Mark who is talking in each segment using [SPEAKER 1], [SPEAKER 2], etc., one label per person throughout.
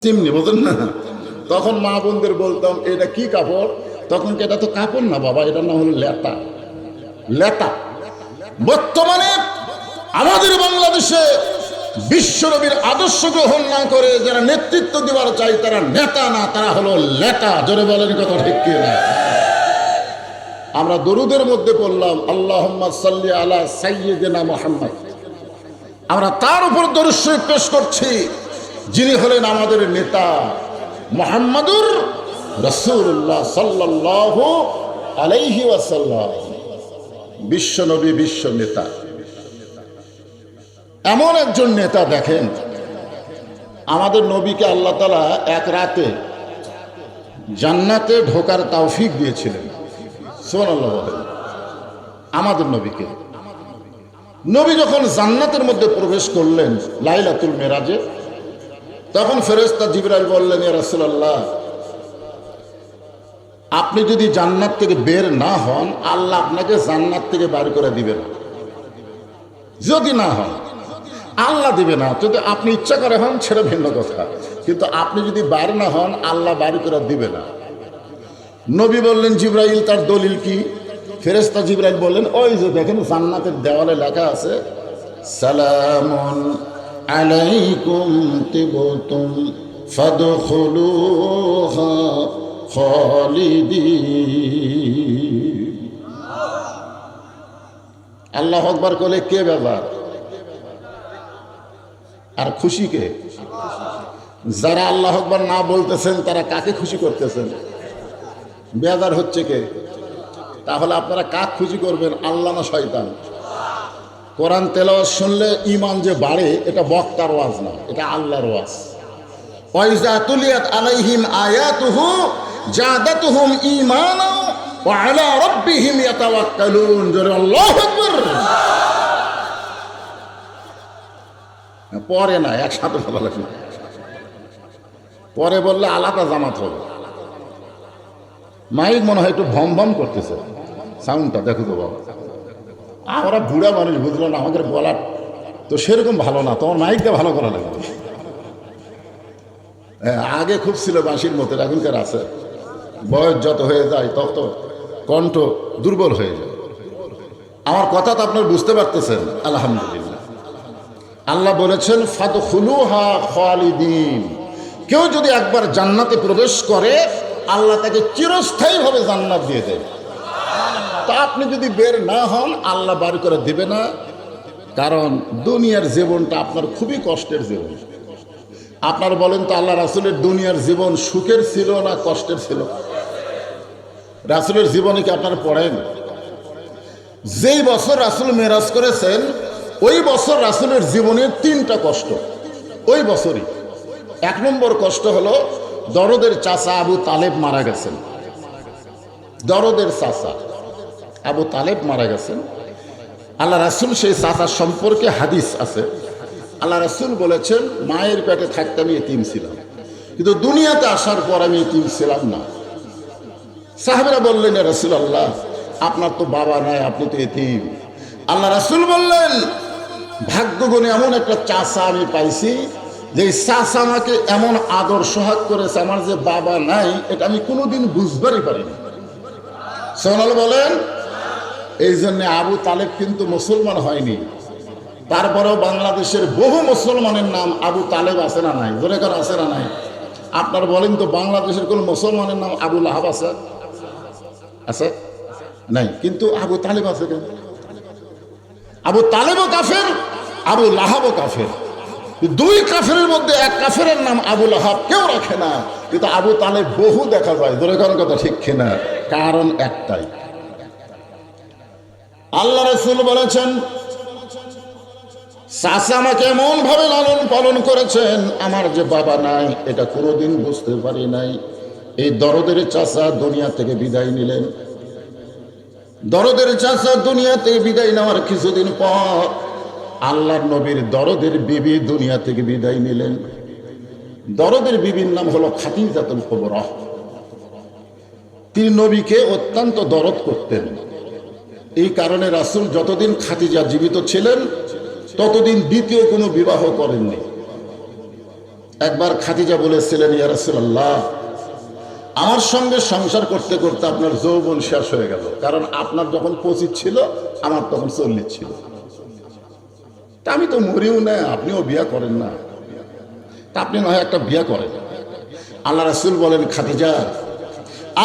[SPEAKER 1] Chimney বোঝেন না। তখন মা বোনদের বলতাম এটা কি কাপড়, তখন এটা তো কাপড় না বাবা, এটার নাম হলো লেতা। লেতা বর্তমানে আমাদের বাংলাদেশে বিশ্বনবীর আদর্শ গ্রহণ না করে যারা নেতৃত্ব দেওয়ার চাই তারা নেতা না, তারা হলো লেতা। জোরে বলেন কথা ঠিক কি না? আমরা দরুদের মধ্যে পড়লাম আল্লাহুম্মা সাল্লি আলা সাইয়্যিদিনা মুহাম্মদ, আমরা তার উপর দরুদ শরীফ পেশ করছি যিনি হলেন আমাদের নেতা মুহাম্মাদুর রাসূলুল্লাহ সাল্লাল্লাহু আলাইহি ওয়াসাল্লাম। বিশ্বনবী বিশ্ব নেতা, এমন একজন নেতা দেখেন আমাদের নবীকে আল্লাহ তাআলা এক রাতে জান্নাতে ঢোকার তৌফিক দিয়েছিলেন। সুবহানাল্লাহ বলেন। আমাদের নবীকে নবী যখন জান্নাতের মধ্যে প্রবেশ করলেন লাইলাতুল মেরাজে, তখন ফেরেশতা জিবরাইল বললেন, ইয়া রাসূলুল্লাহ, আপনি যদি জান্নাত থেকে বের না হন আল্লাহ আপনাকে জান্নাত থেকে বার করে দিবে না। যদি না হন আল্লাহ দিবে না, যদি আপনি ইচ্ছা করে হন সেটা ভিন্ন কথা, কিন্তু আপনি যদি বার না হন আল্লাহ বার করে দিবে না। নবী বললেন, জিবরাইল তার দলিল কি? ফেরেশতা জিবরাইল বললেন, ওই যে দেখেন জান্নাতের দেওয়ালে লেখা আছে সালামুন আলাইকুম তিবতুম ফাদখুলুহা খালিদিন। আল্লাহু আকবার বলে কে ব্যাপার? আর খুশি কে? যারা আল্লাহু আকবার না বলতেছেন তারা কাকে খুশি করতেছেন? বেজার হচ্ছে কে? তাহলে আপনারা কাক খুশি করবেন, আল্লাহ না শয়তান? কোরআন তেলাওয়াত শুনলে ঈমান যে বাড়ে এটা বক্তার ওয়াজ না, এটা আল্লাহর ওয়াজ। ওয়াইজা তুলিয়াত আলাইহিম আয়াতুহু জাদাতুহুম ঈমানা ওয়া আলা রাব্বিহিম ইয়াতাওয়াক্কালুন। জোরে আল্লাহু আকবার। পরে না, একসাথে বলা লাগবে। পরে বললে আলাদা জামাত হবে। মাইক মনে হয় একটু ভম ভম করতেছে, সাউন্ডটা দেখো তো বাবা। আমরা বুড়া মানুষ, বুঝলো না, আমাদের বলার তো সেরকম ভালো না, তোমার মাইকটা ভালো করা লাগবে। আগে খুব ছিল বাঁশির মতো, এখনকার আছে। বয়স যত হয়ে যায় তত কণ্ঠ দুর্বল হয়ে যায়। আমার কথা তো আপনার বুঝতে পারতেছেন? আলহামদুলিল্লাহ। আল্লাহ বলেছেন ফাদখুলুহা খালিদিন। কেউ যদি একবার জান্নাতে প্রবেশ করে আল্লাহ তাকে চিরস্থায়ীভাবে জান্নাত দিয়ে দেয়। তা আপনি যদি বের না হন আল্লাহ বার করে দিবে না, কারণ দুনিয়ার জীবনটা আপনার খুবই কষ্টের জীবন। আপনার বলেন তো আল্লাহ রাসূলের দুনিয়ার জীবন সুখের ছিল না কষ্টের ছিল? রাসূলের জীবনে কি আপনারা পড়েন? যেই বছর রাসূল মেরাজ করেছেন ওই বছর রাসূলের জীবনে 3টা কষ্ট। ওই বছরই 1 নম্বর কষ্ট হলো দরদের চাচা আবু তালেব মারা গেছেন। দরদের চাচা আবু তালেব মারা গেছেন। আল্লাহ রাসূল সেই চাচার সম্পর্কে হাদিস আছে। আল্লাহ রাসূল বলেছেন, মায়ের পেটে থাকতে আমি এতিম ছিলাম, কিন্তু দুনিয়াতে আসার পর আমি এতিম ছিলাম না। সাহাবীরা বললেন, ইয়া রাসূলুল্লাহ, আপনার তো বাবা নাই, আপনি তো এতিম। আল্লাহ রাসূল বললেন, ভাগ্যগুণে এমন একটা চাচা আমি পাইছি যে চাচা আমাকে এমন আদর সোহাগ করেছে, আমার যে বাবা নাই এটা আমি কোনোদিন বুঝবারই পারিনি। সোনাল বলেন। এই জন্য আবু তালেব কিন্তু মুসলমান হয়নি, তারপরেও বাংলাদেশের বহু মুসলমানের নাম আবু তালেব আছে না নাই? ধরে কার আছে না নাই? আপনার বলেন তো বাংলাদেশের কোন মুসলমানের নাম আবু লাহাব আছে? আছে নাই, কিন্তু আবু তালেব আছে কেন? আবু তালেবও কাফের, আবু লাহাবও কাফের। 2 কাফেরের মধ্যে এক কাফেরের নাম আবু লাহাব কেউ রাখে না, কিন্তু আবু তালেব বহু দেখা যায়। ধরে কারণ কথা ঠিক কিনা? কারণ একটাই, আল্লাহ রাসূল বলেছেন, চাচা আমাকে এমন ভাবে লালন পালন করেছেন আমার যে বাবা নাই এটা কোনোদিন বুঝতে পারি নাই। এই দরদের চাচা দুনিয়া থেকে বিদায় নিলেন। দরদের চাচা দুনিয়া থেকে বিদায় নেওয়ার কিছুদিন পর আল্লাহর নবীর দরদের বিবি দুনিয়া থেকে বিদায় নিলেন। দরদের বিবির নাম হলো খাদিজাতুল কুবরা। তিনি নবীকে অত্যন্ত দরদ করতেন। এই কারণে রাসূল যতদিন খাদিজা জীবিত ছিলেন ততদিন দ্বিতীয় কোনো বিবাহ করেননি। একবার খাদিজা বলেছিলেন, ইয়া রাসূলুল্লাহ, আমার সঙ্গে সংসার করতে করতে আপনার যৌবন শেষ হয়ে গেল, কারণ আপনার যখন 25 ছিল আমার তখন 40 ছিল। তা আমি তো মরিও না, আপনিও বিয়া করেন না, তা আপনি না হয় একটা বিয়া করেন। আল্লাহ রাসূল বলেন, খাদিজা,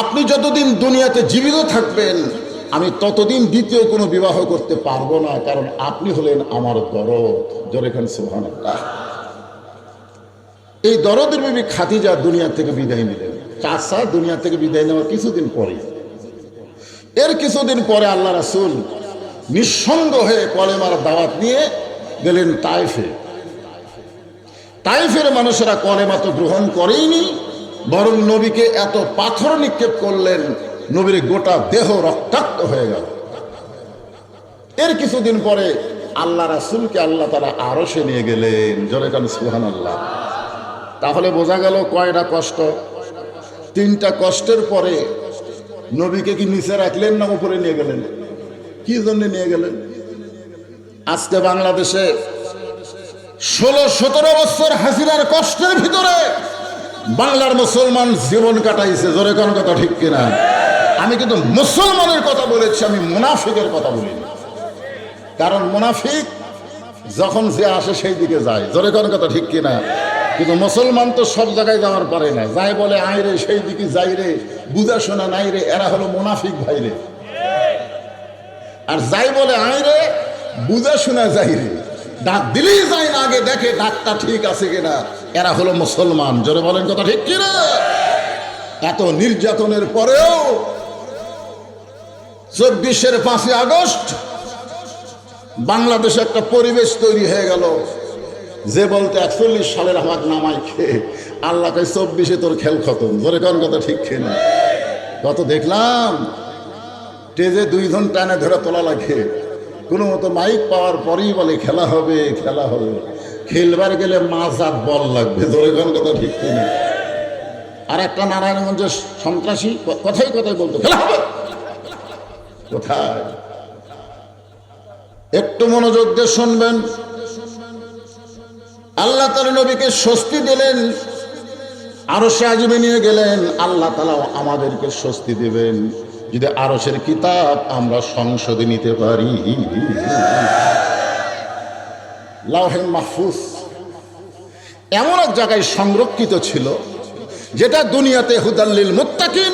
[SPEAKER 1] আপনি যতদিন দুনিয়াতে জীবিত থাকবেন আমি ততদিন দ্বিতীয় কোনো বিবাহ করতে পারবো না, কারণ আপনি হলেন আমার দরদ। জোরে খান সুবহানাল্লাহ। এই দরদের বিবি খাদিজা দুনিয়া থেকে বিদায় নিলেন। চাচা দুনিয়া থেকে বিদায় নেওয়ার কিছুদিন পরে, এর কিছুদিন পরে আল্লাহ রাসূল নিঃসঙ্গ হয়ে কলেমার দাওয়াত নিয়ে গেলেন তায়েফে। তায়েফের মানুষেরা কলেমা তো গ্রহণ করেইনি, বরং নবীকে এত পাথর নিক্ষেপ করলেন, নবীর গোটা দেহ রক্তাক্ত হয়ে গেল। এর কিছুদিন পরে আল্লাহ রাসূলকে আল্লাহ তাআলা আরশে নিয়ে গেলেন। জোরে কান সুবহানাল্লাহ। তাহলে বোঝা গেল কয়টা কষ্ট। 3টা কষ্টের পরে নবীকে কি নিচে রাখলেন না উপরে নিয়ে গেলেন? কি জন্য নিয়ে গেলেন? আজকে বাংলাদেশে 16-17 বছর হাসিনার কষ্টের ভিতরে বাংলার মুসলমান জীবন কাটাইছে। জোরে কোন কথা ঠিক কিনা? আমি কিন্তু মুসলমানের কথা বলেছি, আমি মুনাফিকের কথা বলিনি। কারণ মুনাফিক যখন যে আসে সেই দিকে যায়। জোরে কোন কথা ঠিক কিনা? কিন্তু মুসলমান তো সব জায়গায় যাওয়ার পারে না। যাই বলে আয় রে সেই দিকে যাই রে, বুঝা শোনা নাই রে, এরা হলো মুনাফিক ভাই রে। আর যাই বলে আয় রে, বুঝা শোনা যাই রে, ডাক দিলেই যায় না, আগে দেখে ডাকটা ঠিক আছে কিনা, এরা হলো মুসলমান। জোরে বলেন কথা ঠিক কিনা? এত নির্যাতনের পরেও 24-এর 5ই আগস্ট বাংলাদেশে একটা পরিবেশ তৈরি হয়ে গেল, যে বলতে 41 সালের আমাক নামাই খেয়ে আল্লাহকে 24-এ তোর খেল খতম। জোরে কোন কথা ঠিক কিনা? কত দেখলাম স্টেজে 2 জন টানে ধরে তোলা লাগে, কোনো মতো মাইক পাওয়ার পরেই বলে খেলা হবে খেলা হবে। খেলবার গেলে মাজাত বল লাগবে। জোরে কোন কথা ঠিক কিনা? আর একটা নারায়ণগঞ্জের সন্ত্রাসী কথাই কথাই বলতো খেলা হবে। কোথায়? একটু মনোযোগ দিয়ে শুনবেন। আল্লাহ তাআলা নবীকে স্বস্তি দিলেন, আরশে আজিমে নিয়ে গেলেন। আল্লাহ তাআলা আমাদেরকে স্বস্তি দিবেন যদি আরশের কিতাব আমরা সংসদে নিতে পারি। লাওহে মাহফুজ এমন এক জায়গায় সংরক্ষিত ছিল, যেটা দুনিয়াতে হুদাল্লিল মুত্তাকিন,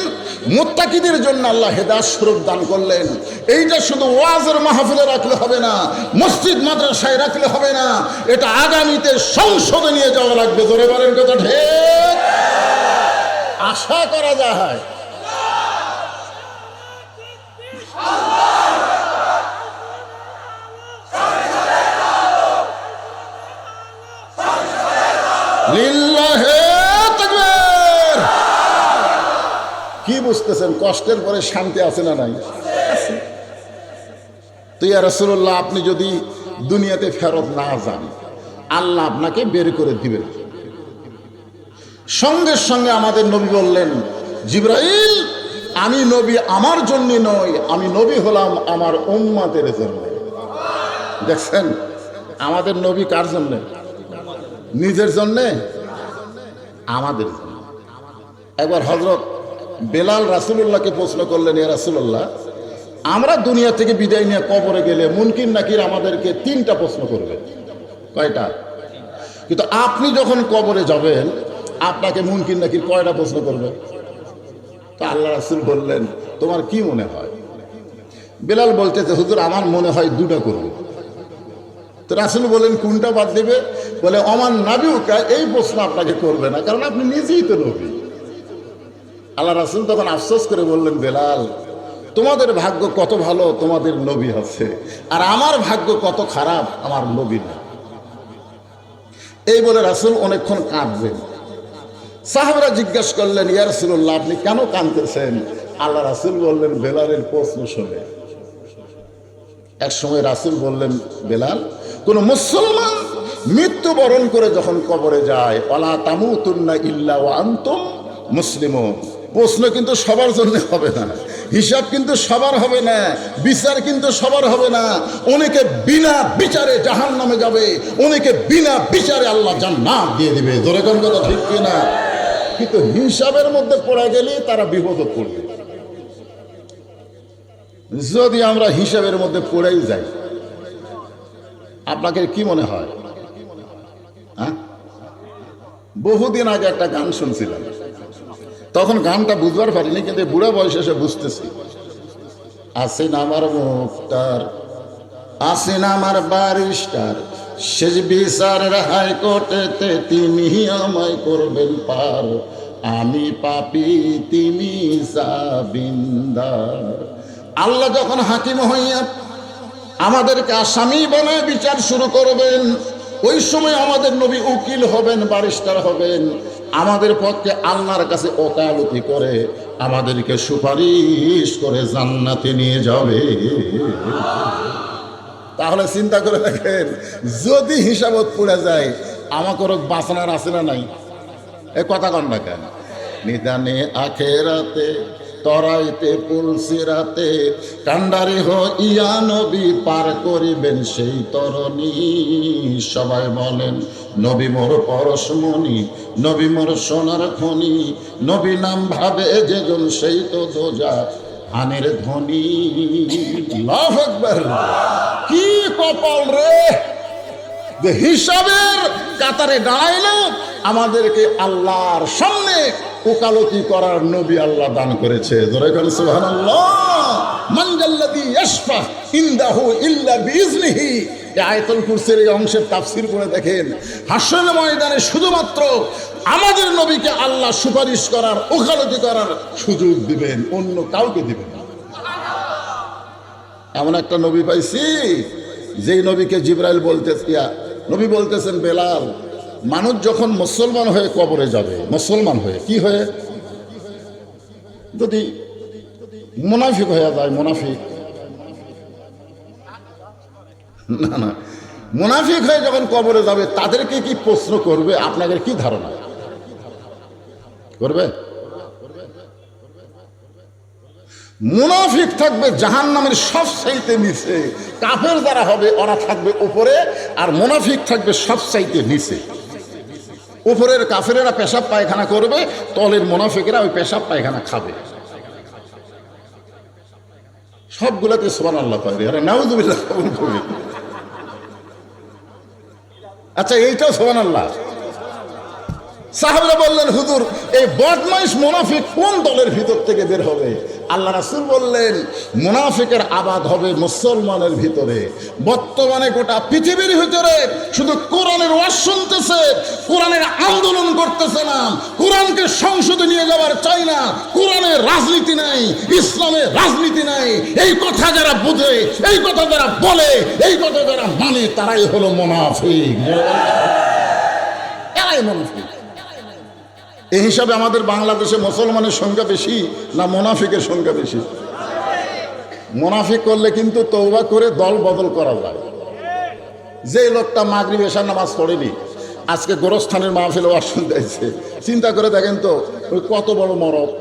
[SPEAKER 1] মুত্তাকিদের জন্য আল্লাহ হেদায়েত স্বরূপ দান করলেন। এইটা শুধু ওয়াজের মাহফিলে রাখলে হবে না, মসজিদ মাদ্রাসায় রাখলে হবে না, এটা আগামীতে সংসদে নিয়ে যাওয়া লাগবে। জোরে বলেন কথা ঠিক? আশা করা যায় লিল্লাহে তাকবীর। কি বুঝতেছেন? কষ্টের পরে শান্তি আছে না নাই? তো ইয়া রাসূলুল্লাহ, আপনি যদি দুনিয়াতে ফেরত না যান, আল্লাহ আপনাকে বের করে দিবেন। সঙ্গে সঙ্গে আমাদের নবী বললেন, জিবরাইল, আমি নবী আমার জন্য নই, আমি নবী হলাম আমার উম্মতের জন্য। দেখছেন আমাদের নবী কার জন্য? নিজের জন্যে, আমাদের জন্য। একবার হযরত বেলাল রাসূলুল্লাহকে প্রশ্ন করলেন, ইয়া রাসূলুল্লাহ, আমরা দুনিয়া থেকে বিদায় নিয়ে কবরে গেলে মুনকির নাকির আমাদেরকে 3টা প্রশ্ন করবে। কয়টা? কিন্তু আপনি যখন কবরে যাবেন আপনাকে মুনকির নাকির কয়টা প্রশ্ন করবে? তা আল্লাহ রাসূল বললেন, তোমার কি মনে হয়? বেলাল বলতেছে, হুজুর আমার মনে হয় 2টা করবে। তো রাসূল বলেন, কোনটা বাদ দিবে? বলে, অমান নাবিউকা, এই প্রশ্ন আপনাকে করবে না, কারণ আপনি নিজেই তো নবী। আল্লাহ রাসূল তখন আফসোস করে বললেন, বেলাল, তোমাদের ভাগ্য কত ভালো, তোমাদের নবী আছে, আর আমার ভাগ্য কত খারাপ, আমার নবী না। এই বলে রাসূল অনেকক্ষণ কাঁদবেন। সাহাবারা জিজ্ঞাসা করলেন, ইয়া রাসূলুল্লাহ, আপনি কেন কাঁদতেছেন? আল্লাহ রাসূল বললেন, বেলালের প্রশ্ন শুনে। এক সময় রাসূল বললেন, বেলাল, কোন মুসলমান মৃত্যুবরণ করে যখন কবরে যায়, ওয়ালা তামুতুন্না ইল্লা ওয়া আনতুম মুসলিমুন, প্রশ্ন কিন্তু সবার জন্য হবে না, হিসাব কিন্তু সবার হবে না, বিচার কিন্তু সবার হবে না। অনেকে বিনা বিচারে জাহান্নামে যাবে, অনেকে বিনা বিচারে আল্লাহ জান্নাত দিয়ে দিবে। জোরে কোন কথা ঠিক কিনা? কিন্তু হিসাবের মধ্যে পড়ে গেলে তারা বিপদে পড়বে। যদি আমরা হিসাবের মধ্যে পড়েই যাই, আপনাকে কি মনে হয়? হ্যাঁ, বহুদিন আগে একটা গান শুনছিলাম, তখন গানটা বুঝবার পারিনি, কিন্তু বুড়া বয়সে এসে বুঝতেছি। আসেন আমার মুক্তার, আসেন আমার ব্যারিস্টার, শেষ বিচারের হাইকোর্টেতে তিনি আমায় করবেন পার। আমি পাপী, তিনি জামিনদার। আল্লাহ যখন হাকিম হইয়া আমাদেরকে আসামি বানায় বিচার শুরু করবেন, ওই সময় আমাদের নবী উকিল হবেন, ব্যারিস্টার হবেন, আমাদের পক্ষে আল্লাহর কাছে ওকালতি করে আমাদেরকে সুপারিশ করে জান্নাতে নিয়ে যাবে। তাহলে চিন্তা করে দেখেন, যদি হিসাবত পড়ে যায় আমাকে বাঁচানোর আছে না নাই? এ কথা কন না কেন? নিদানে আখেরাতে তরাইতে পুলসিরাতে কান্ডারি হইয়া নবী পার করিবেন সেই তরণী। সবাই বলেন নবী মোর পরশমণি, নবী মোর সোনার খনি, নবী নাম ভাবে যেজন সেই তো দোজা হানের ধ্বনি। আল্লাহু আকবার! কি কপাল রে, যে হিসাবের কাতারে দাঁড়াইলো আমাদেরকে আল্লাহর সামনে ওকালতি করার নবী আল্লাহ দান করেছে। জোরে বলেন সুবহানাল্লাহ। মান জাল্লাযী ইয়াশফা ইনদাহু ইল্লা বিইজনিহি। এই আয়াতুল কুরসির এই অংশের তাফসীর করে দেখেন, হাসরের ময়দানে শুধুমাত্র আমাদের নবীকে আল্লাহ সুপারিশ করার, ওকালতি করার সুযোগ দিবেন, অন্য কাউকে দিবেন না। এমন একটা নবী পাইছি যেই নবীকে জিবরাইল নবী বলতেছেন, বেলাল, মানুষ যখন মুসলমান হয়ে কবরে যাবে, মুসলমান হয়ে কি হয়ে, যদি মুনাফিক হয়ে যায়, মুনাফিক না, মুনাফিক হয়ে যখন কবরে যাবে তাদেরকে কি প্রশ্ন করবে? আপনাদের কি ধারণা করবে? মুনাফিক থাকবে জাহান্নামের সবচাইতে নিচে, কাফের যারা হবে ওরা থাকবে উপরে, আর মুনাফিক থাকবে সবচাইতে নিচে। উপরের কাফেরেরা পেশাব পায়খানা করবে, তলের মুনাফিকেরা ওই পেশাব পায়খানা খাবে। সবগুলাতে সুবহানাল্লাহ পারে, আরে নাউযুবিল্লাহ কবুল করবে। আচ্ছা, এইটাও সুবহানাল্লাহ। সাহাবারা বললেন, হুজুর এই বদমাইশ মুনাফিক কোন দলের ভিতর থেকে বের হবে? আল্লাহ রাসূল বললেন, মুনাফিকের আবাদ হবে মুসলমানের ভিতরে। বর্তমানে গোটা পৃথিবীর ভিতরে শুধু কোরআনের ওয়াজ শুনতেছে, কোরআনের আন্দোলন করতেছে না, কোরআনকে সংসদে নিয়ে যাওয়ার চাই না, কোরআনের রাজনীতি নাই, ইসলামের রাজনীতি নাই। এই কথা যারা বুঝে, এই কথা যারা বলে, এই কথা যারা মানে, তারাই হলো মুনাফিক। এরাই মুনাফিক। এই হিসাবে আমাদের বাংলাদেশে মুসলমানের সংখ্যা বেশি না মুনাফিকের সংখ্যা বেশি? মুনাফিক করলে কিন্তু তওবা করে দল বদল করা যায়। যে লোকটা মাগরিব এশার নামাজ পড়েনি, আজকে গোরস্থানের মাহফিলে ওয়াজ শুনতে আসছে, চিন্তা করে দেখেন তো ওই কত বড় মরদ,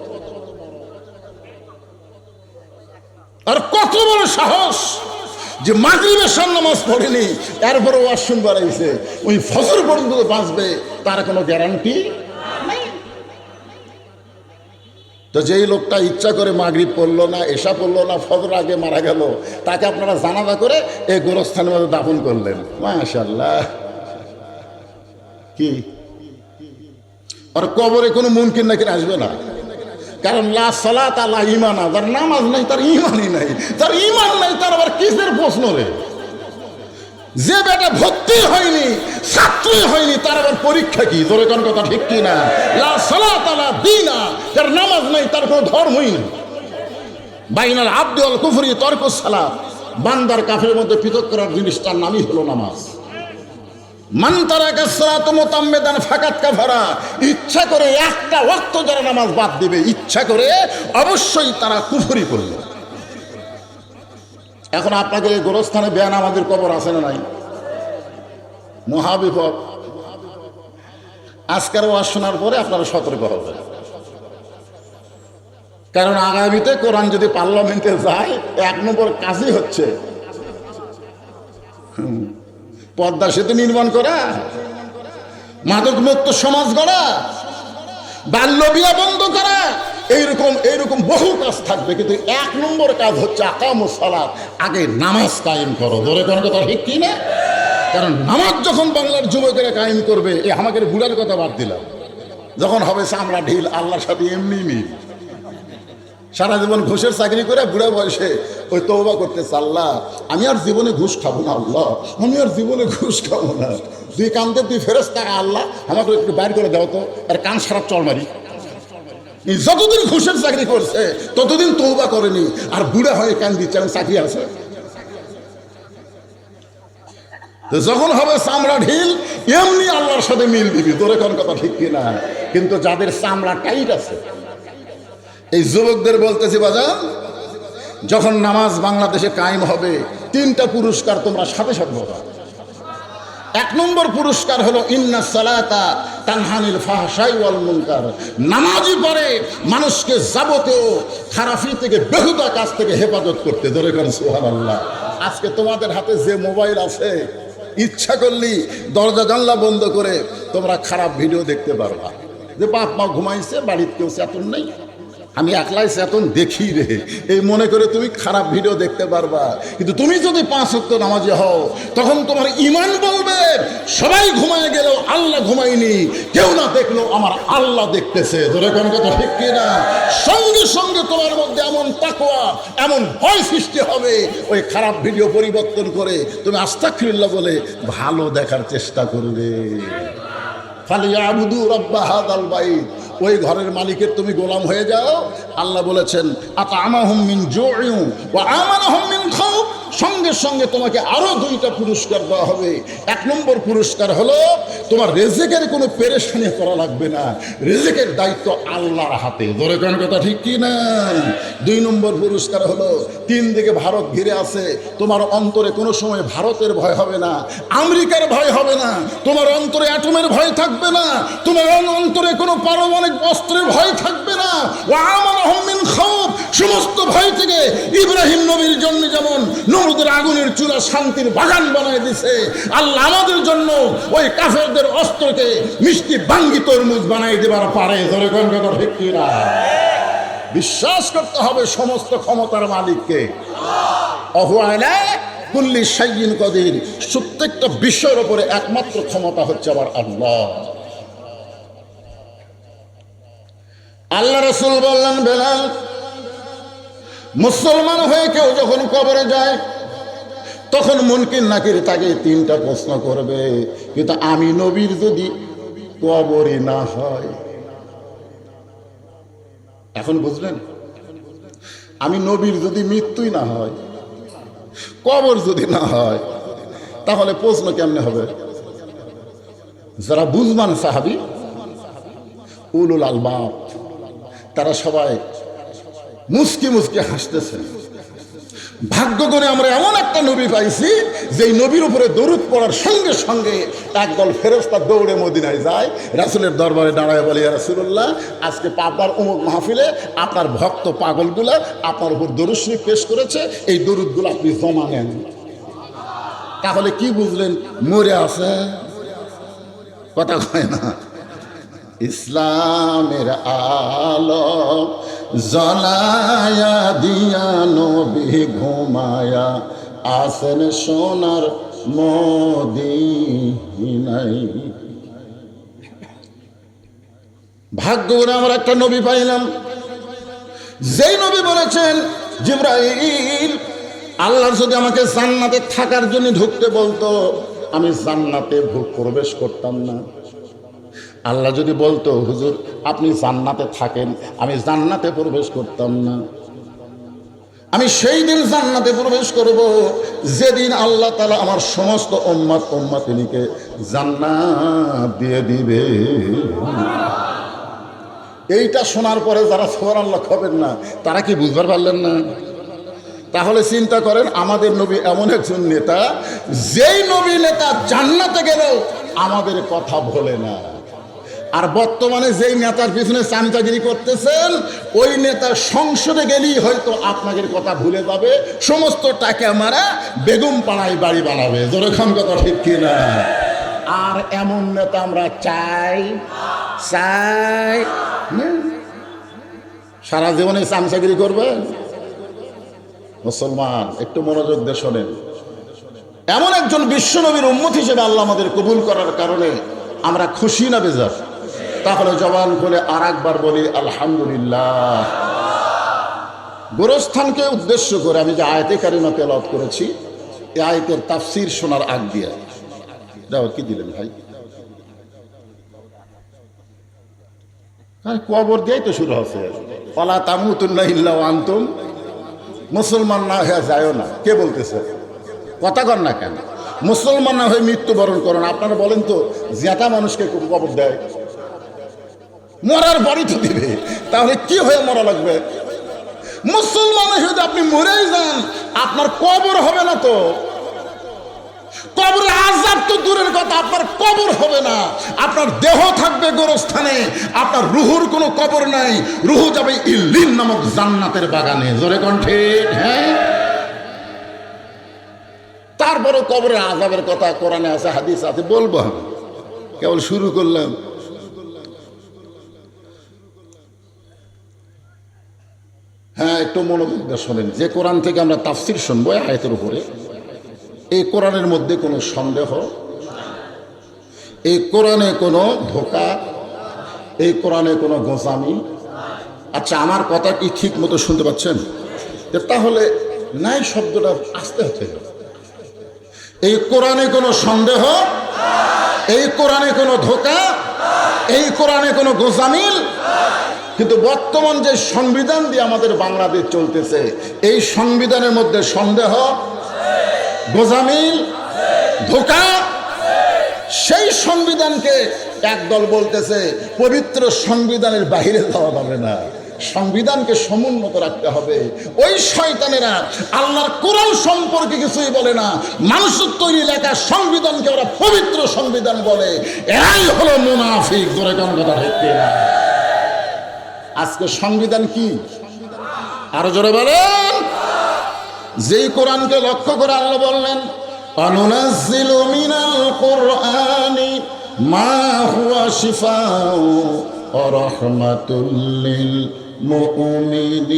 [SPEAKER 1] আর কত বড় সাহস যে মাগরিব এশার নামাজ পড়েনি এরপরে ওয়াজ শুনবার আইছে। ওই ফজর পর্যন্ত বাঁচবে তার কোনো গ্যারান্টি। তো যেই লোকটা ইচ্ছা করে মাগরিব পড়লো না, এশা পড়লো না, ফজর আগে মারা গেল, তাকে আপনারা জানাজা করে এই গোরস্থানের মধ্যে দাফন করলেন। মাশাআল্লাহ। কি আর কবরে কোনো মুনকির নাকির আসবে না, কারণ লা সালাত আলা ঈমানা, যার নামাজ নাই তার ঈমানই নাই, তার ঈমান নাই, তার আবার কিসের প্রশ্ন রে? যে বেটা ভর্তি হয়নি, ছাত্রই হয়নি, তার আবার পরীক্ষা কি? তোর কোন কথা ঠিক কি না? লা সালাত আলা দীনা, যার নামাজ নাই তার কোনো ধর্মই নেই। বাইনাল আবদি ওয়াল কুফরি তারকুস সালাত, বান্দার কাফের মধ্যে পৃথক করার জিনিসটার নামই হলো নামাজ। মান তারাকা সালাত মুতাম্মিদান ফাকাত কাফারা, ইচ্ছা করে একটা ওয়াক্ত যারা নামাজ বাদ দিবে, ইচ্ছা করে, অবশ্যই তারা কুফরি করবে। এখন আপনাকে এই গোরস্থানে বেয়ানামাজির কবর আছে না নাই? মহাবিপদ। আজকের ওয়াজ শোনার পরে আপনারা সতর্ক হবেন। কারণ আগামীতে কোরআন যদি পার্লামেন্টে যায় 1 নম্বর কাজই হচ্ছে পদ্মা সেতু নির্মাণ করা, মাদক মুক্ত সমাজ গড়া, বাল্য বিয়ে বন্ধ করা, এইরকম বহু কাজ থাকবে। কিন্তু 1 নম্বর কাজ হচ্ছে আকামুস সালাত, আগে নামাজ কায়েম করো। ধরে কোনো কথা ঠিক কি না? কারণ নামাজ যখন বাংলার যুবকেরা কায়েম করবে, আমাদের বুড়ার কথা বাদ দিলাম, যখন হবে চামড়া ঢিল, আল্লাহর সাথে এমনি মিল। সারা জীবন ঘুষের চাকরি করে বুড়া বয়সে ওই তওবা করতেছে, আল্লাহ আমি আর জীবনে ঘুষ খাবো না, আল্লাহ আমি আর জীবনে ঘুষ খাবো না। 2 কান্দে 2 ফেরেশতা, আল্লাহ আমাকে একটু বাইর করে দাও তো, আর কান সারা চল মারি। যতদিন ঘুষের চাকরি করছে ততদিন তওবা করেনি, আর বুড়া হয়ে কান দিচ্ছে চাকরি আছে। যখন হবে চামড়া ঢিল, এমনি আল্লাহর সাথে মিল দিবি। তোরে কোন কথা ঠিক কিনা? কিন্তু যাদের চামড়া টাইট আছে, এই যুবকদের বলতেছি বাজান, যখন নামাজ বাংলাদেশে কায়েম হবে 3টা পুরস্কার তোমরা সাথে সাথে পাবা। 1 নম্বর পুরস্কার হলো ইন্নাস সালাতা তানহানিল ফাহশাই ওয়াল মুনকার। নামাজই পারে মানুষকে যাবতীয় খারাপি থেকে, বেহুদা কাজ থেকে হেফাজত করতে। ধরে করেন সুবহানাল্লাহ। আজকে তোমাদের হাতে যে মোবাইল আছে, ইচ্ছা করলেই দরজা জানলা বন্ধ করে তোমরা খারাপ ভিডিও দেখতে পারবা। যে বাপ মা ঘুমাইছে, বাড়িতে কেউ চেতন নেই, আমি একলাই চেতন দেখি রে, এই মনে করে তুমি খারাপ ভিডিও দেখতে পারবা। কিন্তু তুমি যদি 5 ওয়াক্ত নামাজি হও, তখন তোমার ঈমান বলবে সবাই ঘুমায় গেল, আল্লাহ ঘুমায়নি, কেউ না দেখলো আমার আল্লাহ দেখতেছে। ধরে কোন কথা ঠিক কিনা? সঙ্গে সঙ্গে তোমার মধ্যে এমন তাকওয়া, এমন ভয় সৃষ্টি হবে, ওই খারাপ ভিডিও পরিবর্তন করে তুমি আস্তাগফিরুল্লাহ বলে ভালো দেখার চেষ্টা করবে। ফালিয়াবুদু রাব্বা হাযাল বাইত, ওই ঘরের মালিকের তুমি গোলাম হয়ে যাও। আল্লাহ বলেছেন আতআমাহুম মিন জু'ইন ওয়া আমানাহুম মিন খাউফ। সঙ্গে সঙ্গে তোমাকে আরো 2টা পুরস্কার দেওয়া হবে। 1 নম্বর পুরস্কার হলো তোমার রিজিকের কোনো পেরেশানি করা লাগবে না, রিজিকের দায়িত্ব আল্লাহর হাতে। ধরে কোন কথা ঠিক কি না? 2 নম্বর পুরস্কার হলো 3 দিকে ভারত ঘিরে আছে, তোমার অন্তরে কোনো সময় ভারতের ভয় হবে না, আমেরিকার ভয় হবে না, তোমার অন্তরে অ্যাটমের ভয় থাকবে না, তোমার অন্তরে কোনো পারমাণবিক অস্ত্রের ভয় থাকবে না। ওয়া আমানাহুম মিন খাউফ, সমস্ত ভয় থেকে ইব্রাহিম নবীর জন্য যেমন নমরুদের আগুনের চুলা শান্তির বাগান বানায় দিছে, আল্লাহ আমাদের জন্য ওই কাফেরদের অস্ত্রকে মিষ্টি বাঙ্গি তরমুজ বানাই দেবার পারে। ধরে কোন কথা ঠিক কিনা? বিশ্বাস করতে হবে সমস্ত ক্ষমতার মালিককে। ওয়া আলা কুল্লি শাইইন কাদির, প্রত্যেকটা বিষয়ের উপরে একমাত্র ক্ষমতা হচ্ছে আমার আল্লাহ। আল্লাহ রাসূল বললেন, বেলাল, মুসলমান হয়ে কেউ যখন কবরে যায় তখন মুনকির নাকির তাকে 3টা প্রশ্ন করবে। কিন্তু আমি নবীর যদি কবরই না হয়, এখন বুঝলেন? আমি নবীর যদি মৃত্যুই না হয়, কবর যদি না হয়, তাহলে প্রশ্ন কেমনে হবে? যারা বুঝমান সাহাবী, উলুল আলবাব, তারা সবাই মুস্কি মুস্কি হাসতেছে। ভাগ্য করে আমরা এমন একটা নবী পাইছি যেই নবীর উপরে দরুদ পড়ার সঙ্গে সঙ্গে একদল ফেরেশতা দৌড়ে মদিনায় যায়, রাসূলের দরবারে দাঁড়ায় বলে, ইয়া রাসূলুল্লাহ, আজকে পাবনার অমুক মাহফিলে আপনার ভক্ত পাগলগুলা আপনার উপর দরুদ শরীফ পেশ করেছে, এই দরুদগুলো আপনি জমা নেন। তাহলে কি বুঝলেন? মরে আছে, কথা কয় না। ইসলামের আলো জ্বলায়া দিয়া নবী ঘুমায়া আসেন সোনার মদিনায়। ভাগ্য করে আমরা একটা নবী পাইলাম, যেই নবী বলেছেন, জিবরাইল, আল্লাহ যদি আমাকে জান্নাতে থাকার জন্য ঢুকতে বলতো, আমি জান্নাতে প্রবেশ করতাম না। আল্লাহ যদি বলতো, হুজুর আপনি জান্নাতে থাকেন, আমি জান্নাতে প্রবেশ করতাম না। আমি সেই দিন জান্নাতে প্রবেশ করব যেদিন আল্লাহ তাআলা আমার সমস্ত উম্মতিনীকে জান্নাত দিয়ে দিবে। এইটা শোনার পরে যারা সুবহানাল্লাহ খাবেন না, তারা কি বুঝতে পারলেন না? তাহলে চিন্তা করেন, আমাদের নবী এমন একজন নেতা, যেই নবী নেতা জান্নাতে গেল আমাদের কথা বলে না। আর বর্তমানে যেই নেতার পিছনে চামচাগিরি করতেছেন, ওই নেতা সংসদে গেলেই হয়তো আপনাদের কথা ভুলে যাবে, সমস্ত টাকা মারা বেগম পাড়ায় বাড়ি বানাবে। যেরকম কথা ঠিক কিনা? আর এমন নেতা আমরা চাই চাই না। সারা জীবনে চামচাগিরি করবেন? মুসলমান, একটু মনোযোগ দিয়ে শোনেন। এমন একজন বিশ্বনবীর উম্মত হিসেবে আল্লাহ আমাদের কবুল করার কারণে আমরা খুশি না বেজার? তাহলে জবান খুলে আর একবার বলি আলহামদুলিল্লাহ। গোরস্থানকে উদ্দেশ্য করে আমি যে আয়াতে কারিমা তেলাওয়াত করেছি, এই আয়াতের তাফসীর শোনার আগ দিয়ে দাও। কি দিলেন ভাই? কবর দিয়েই তো শুরু হচ্ছে, ওয়ালা তামুতুন্না ইল্লা ওয়া আনতুম, মুসলমান না হয়ে যায়ও না। কে বলতেছে? কথা কর না কেন? মুসলমান না হয়ে মৃত্যুবরণ করেন। আপনারা বলেন তো, জ্যাঠা মানুষকে কবর দেয়? মরার বাড়ি তো দিবে, তাহলে কি হয়ে মরা লাগবে? মুসলমান হয়ে আপনি মরেই যান, আপনার কবর হবে না তো। কবরে আযাব তো দূরের কথা, আপনার কবর হবে না। আপনার দেহ থাকবে গোরস্থানে, আপনার রুহুর কোনো কবর নাই। রুহু যাবে ইল্লিন নামক জান্নাতের বাগানে। জোরে কণ্ঠে হ্যাঁ। তারপরে কবরের আযাবের কথা কোরআনে আছে, হাদিস আছে, বলবো আমি, কেবল শুরু করলাম। হ্যাঁ, একটু মনোযোগ দিয়ে শোনেন। যে কোরআন থেকে আমরা তাফসীর শুনবো আয়াতের উপরে, এই কোরআনের মধ্যে কোনো সন্দেহ, এই কোরআনে কোনো ধোঁকা, এই কোরআনে কোনো গোঁজামি। আচ্ছা, আমার কথা কি ঠিক মতো শুনতে পাচ্ছেন? তাহলে নাই শব্দটা আসতে হচ্ছে। এই কোরআনে কোনো সন্দেহ, এই কোরআনে কোনো ধোঁকা, এই কোরআনে কোনো গোঁজামিল। কিন্তু বর্তমান যে সংবিধান দিয়ে আমাদের বাংলাদেশ চলতেছে, এই সংবিধানের মধ্যে সন্দেহ, গোঁজামিল, ধোঁকা। সেই সংবিধানকে একদল বলতেছে পবিত্র সংবিধানের বাইরে যাওয়া যাবে না, সংবিধানকে সমুন্নত রাখতে হবে। ওই শয়তানেরা আল্লাহর কোরআন সম্পর্কে কিছুই বলে না, মানুষের তৈরি লেখা সংবিধানকে ওরা পবিত্র সংবিধান বলে। এরাই হলো মুনাফিক। ধরে কোন কথা ঠিক না? আজকে সংবিধান কি? আরো জোরে বলেন। যেই কোরআনকে লক্ষ্য করে আল্লাহ বললেন, অনুনাজ্জিলু মিনাল কুরআনি মা হুয়া শিফাউ ওয়া রাহমাতুল লিল মুমিনিন।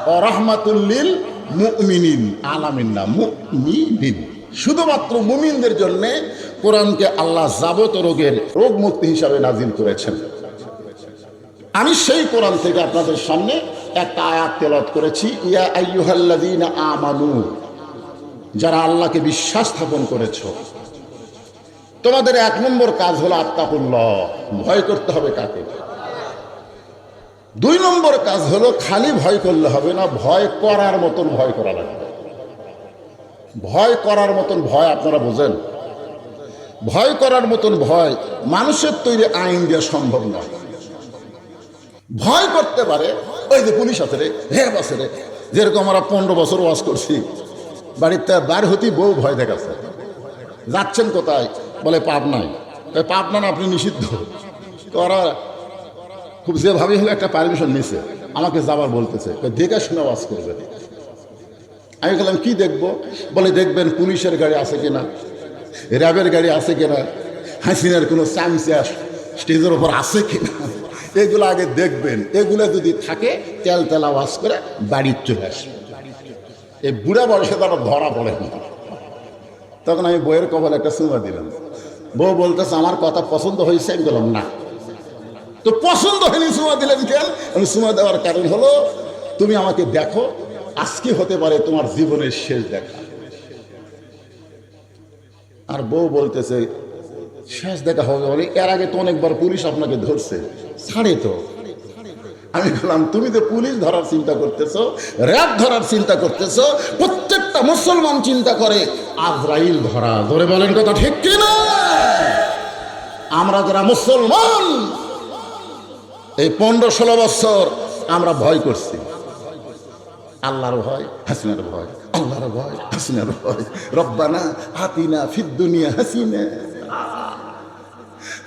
[SPEAKER 1] ওয়া রাহমাতুল লিল মুমিনিন, আলামিন না, মুমিনিন, শুধুমাত্র মুমিনদের জন্য কোরআনকে আল্লাহ যাবত রোগের রোগ মুক্তি হিসাবে নাজিল করেছেন। আমি সেই কোরআন থেকে আপনাদের সামনে একটা আয়াত তেলাওয়াত করেছি। ইয়া আইয়ুহাল্লাযীনা আমানু, যারা আল্লাহকে বিশ্বাস স্থাপন করেছো, তোমাদের 1 নম্বর কাজ হলো আত্তাকুল্লাহ, ভয় করতে হবে কাকে? 2 নম্বর কাজ হলো খালি ভয় করলে হবে না, ভয় করার মতন ভয় করা লাগবে। ভয় করার মতন ভয় আপনারা বোঝেন? ভয় করার মতন ভয় মানুষের তৈরি আইন দেওয়া সম্ভব নয়। ভয় করতে পারে ওই যে পুলিশ আছে রে, র্যাব আছে রে। যেরকম আমরা 15 বছর ওয়াজ করছি, বাড়িতে বার হতি বউ ভয় দেখাচ্ছে। যাচ্ছেন কোথায়? বলে পাবনায়। পাবনা না, আপনি নিষিদ্ধ। তো ওরা খুব যেভাবে হলে একটা পারমিশন নিছে, আমাকে যাবার বলতেছে, দেখে শুনে ওয়াজ করবে। আমি বললাম কি দেখবো? বলে দেখবেন পুলিশের গাড়ি আছে কিনা, র্যাবের গাড়ি আছে কিনা, হাসিনার কোনো চামচা স্টেজের ওপর আছে কিনা, এগুলো আগে দেখবেন। এগুলো যদি থাকে তেল তেলা ওয়াশ করে বাড়ির চলে আসবে। এই বুড়া বয়সে তারা ধরা পড়ে না। তখন আমি বইয়ের কপালে একটা চুমা দিলাম। বউ বলতেছে আমার কথা পছন্দ হয়েছে। আমি বললাম না। তো পছন্দ হয়নি চুমা দিলেন কেন? আমি চুমা দেওয়ার কারণ হলো তুমি আমাকে দেখো, আজকে হতে পারে তোমার জীবনের শেষ দেখা। আর বউ বলতেছে শেষ দেখা হবে বলে, এর আগে তো অনেকবার পুলিশ আপনাকে ধরছে, ছাড়ে তো। আমি বললাম তুমি তো পুলিশ ধরার চিন্তা করতেছো, র্যাব ধরার চিন্তা করতেছো, প্রত্যেকটা মুসলমান চিন্তা করে আজরাইল ধরা। ধরে বলেন কথা ঠিক কিনা? আমরা যারা মুসলমান এই 15-16 বছর আমরা ভয় করছি। আল্লাহর ভয়, হাসিনার ভয়, আল্লাহর ভয়, হাসিনার ভয়। রব্বানা আতিনা ফিদ দুনিয়া হাসিনা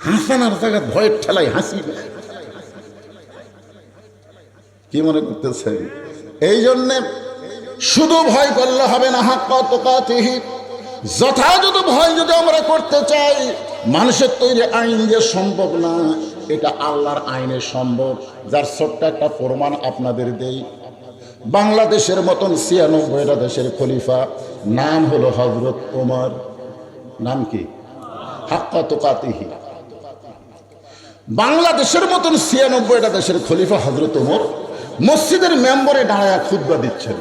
[SPEAKER 1] হাসানার জায়গা ভয়ের ঠেলায় হাসি। কি মনে করতেছেন? এই জন্যে শুধু ভয় করলে হবে না, হাক্কা তুকাতিহি, যথাযথ ভয় যদি আমরা করতে চাই, মানুষের তৈরি আইন যে সম্ভব না, এটা আল্লাহর আইনে সম্ভব। যার ছোট্ট একটা প্রমাণ আপনাদের দেই। বাংলাদেশের মতন ৯৬টা দেশের খলিফা, নাম হলো হযরত ওমর। নাম কি? হাক্কা তুকাতিহি। বাংলাদেশের মতন ৯৬টা দেশের খলিফা হযরত ওমর মসজিদের মেম্বরে দাঁড়ায় খুতবা দিচ্ছেন।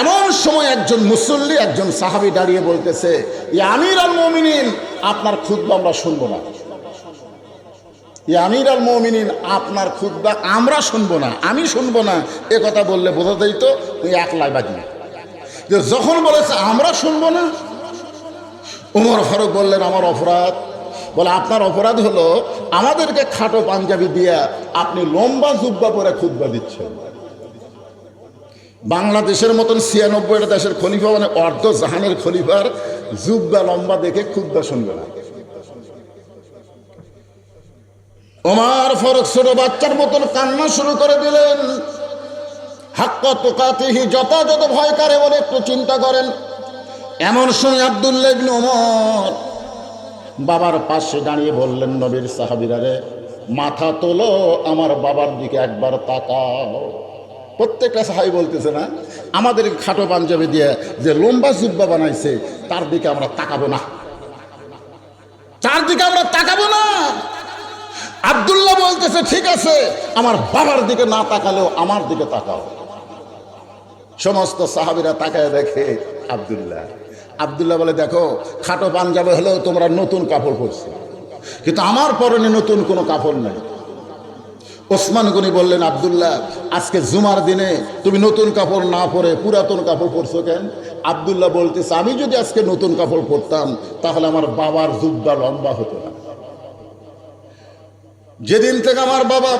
[SPEAKER 1] এমন সময় একজন মুসল্লি, একজন সাহাবী দাঁড়িয়ে বলতেছে, ইয়া আমির আল মুমিনিন, আপনার খুতবা আমরা শুনবো না। ইয়া আমির আল মুমিনিন, আপনার খুতবা আমরা শুনবো না, আমি শুনবো না। এ কথা বললে বোঝা যাইত ওই একলাই বাজি। যখন বলেছে আমরা শুনবো না, ওমর ফারুক বললেন, আমার অপরাধ। বলে, আপনার অপরাধ হলো আমাদেরকে খাটো পাঞ্জাবি দিয়া আপনি লম্বা জুব্বা পরে খুতবা দিচ্ছেন। বাংলাদেশের মতন ৯৬টা দেশের খলিফা, মানে অর্ধ জাহানের খলিফার জুব্বা লম্বা দেখে খুতবা শুনবে না। ওমর ফারুক ছোট বাচ্চার মতন কান্না শুরু করে দিলেন। হাক্কা তুকাতিহি, যথাযথ ভয় কারে বলে একটু চিন্তা করেন। এমন সময় আব্দুল্লাহ ইবনে ওমর বাবার পাশে দাঁড়িয়ে বললেন, নবীর সাহাবীরা রে, মাথা তোলো, আমার বাবার দিকে একবার তাকাও। প্রত্যেকটা সাহাবী বলতেছে না, আমাদের খাটো পাঞ্জাবি দিয়ে যে লম্বা জুব্বা বানাইছে তার দিকে আমরা তাকাবো না, তার দিকে আমরা তাকাবো না। আব্দুল্লাহ বলতেছে, ঠিক আছে, আমার বাবার দিকে না তাকালেও আমার দিকে তাকাও। সমস্ত সাহাবীরা তাকায় দেখে আব্দুল্লাহ। আব্দুল্লাহ বলে, দেখো, খাটো পাঞ্জাবি হলেও তোমরা নতুন কাপড় পরছো, কিন্তু আমার পরনে নতুন কোনো কাপড় নাই। ওসমান গনি বললেন, আব্দুল্লাহ, আজকে জুমার দিনে তুমি নতুন কাপড় না পরে পুরাতন কাপড় পরছো কেন? আব্দুল্লাহ বলতেছে, আমি যদি আজকে নতুন কাপড় পরতাম তাহলে আমার বাবার জুব্বা লম্বা হতো না। যেদিন থেকে আমার বাবা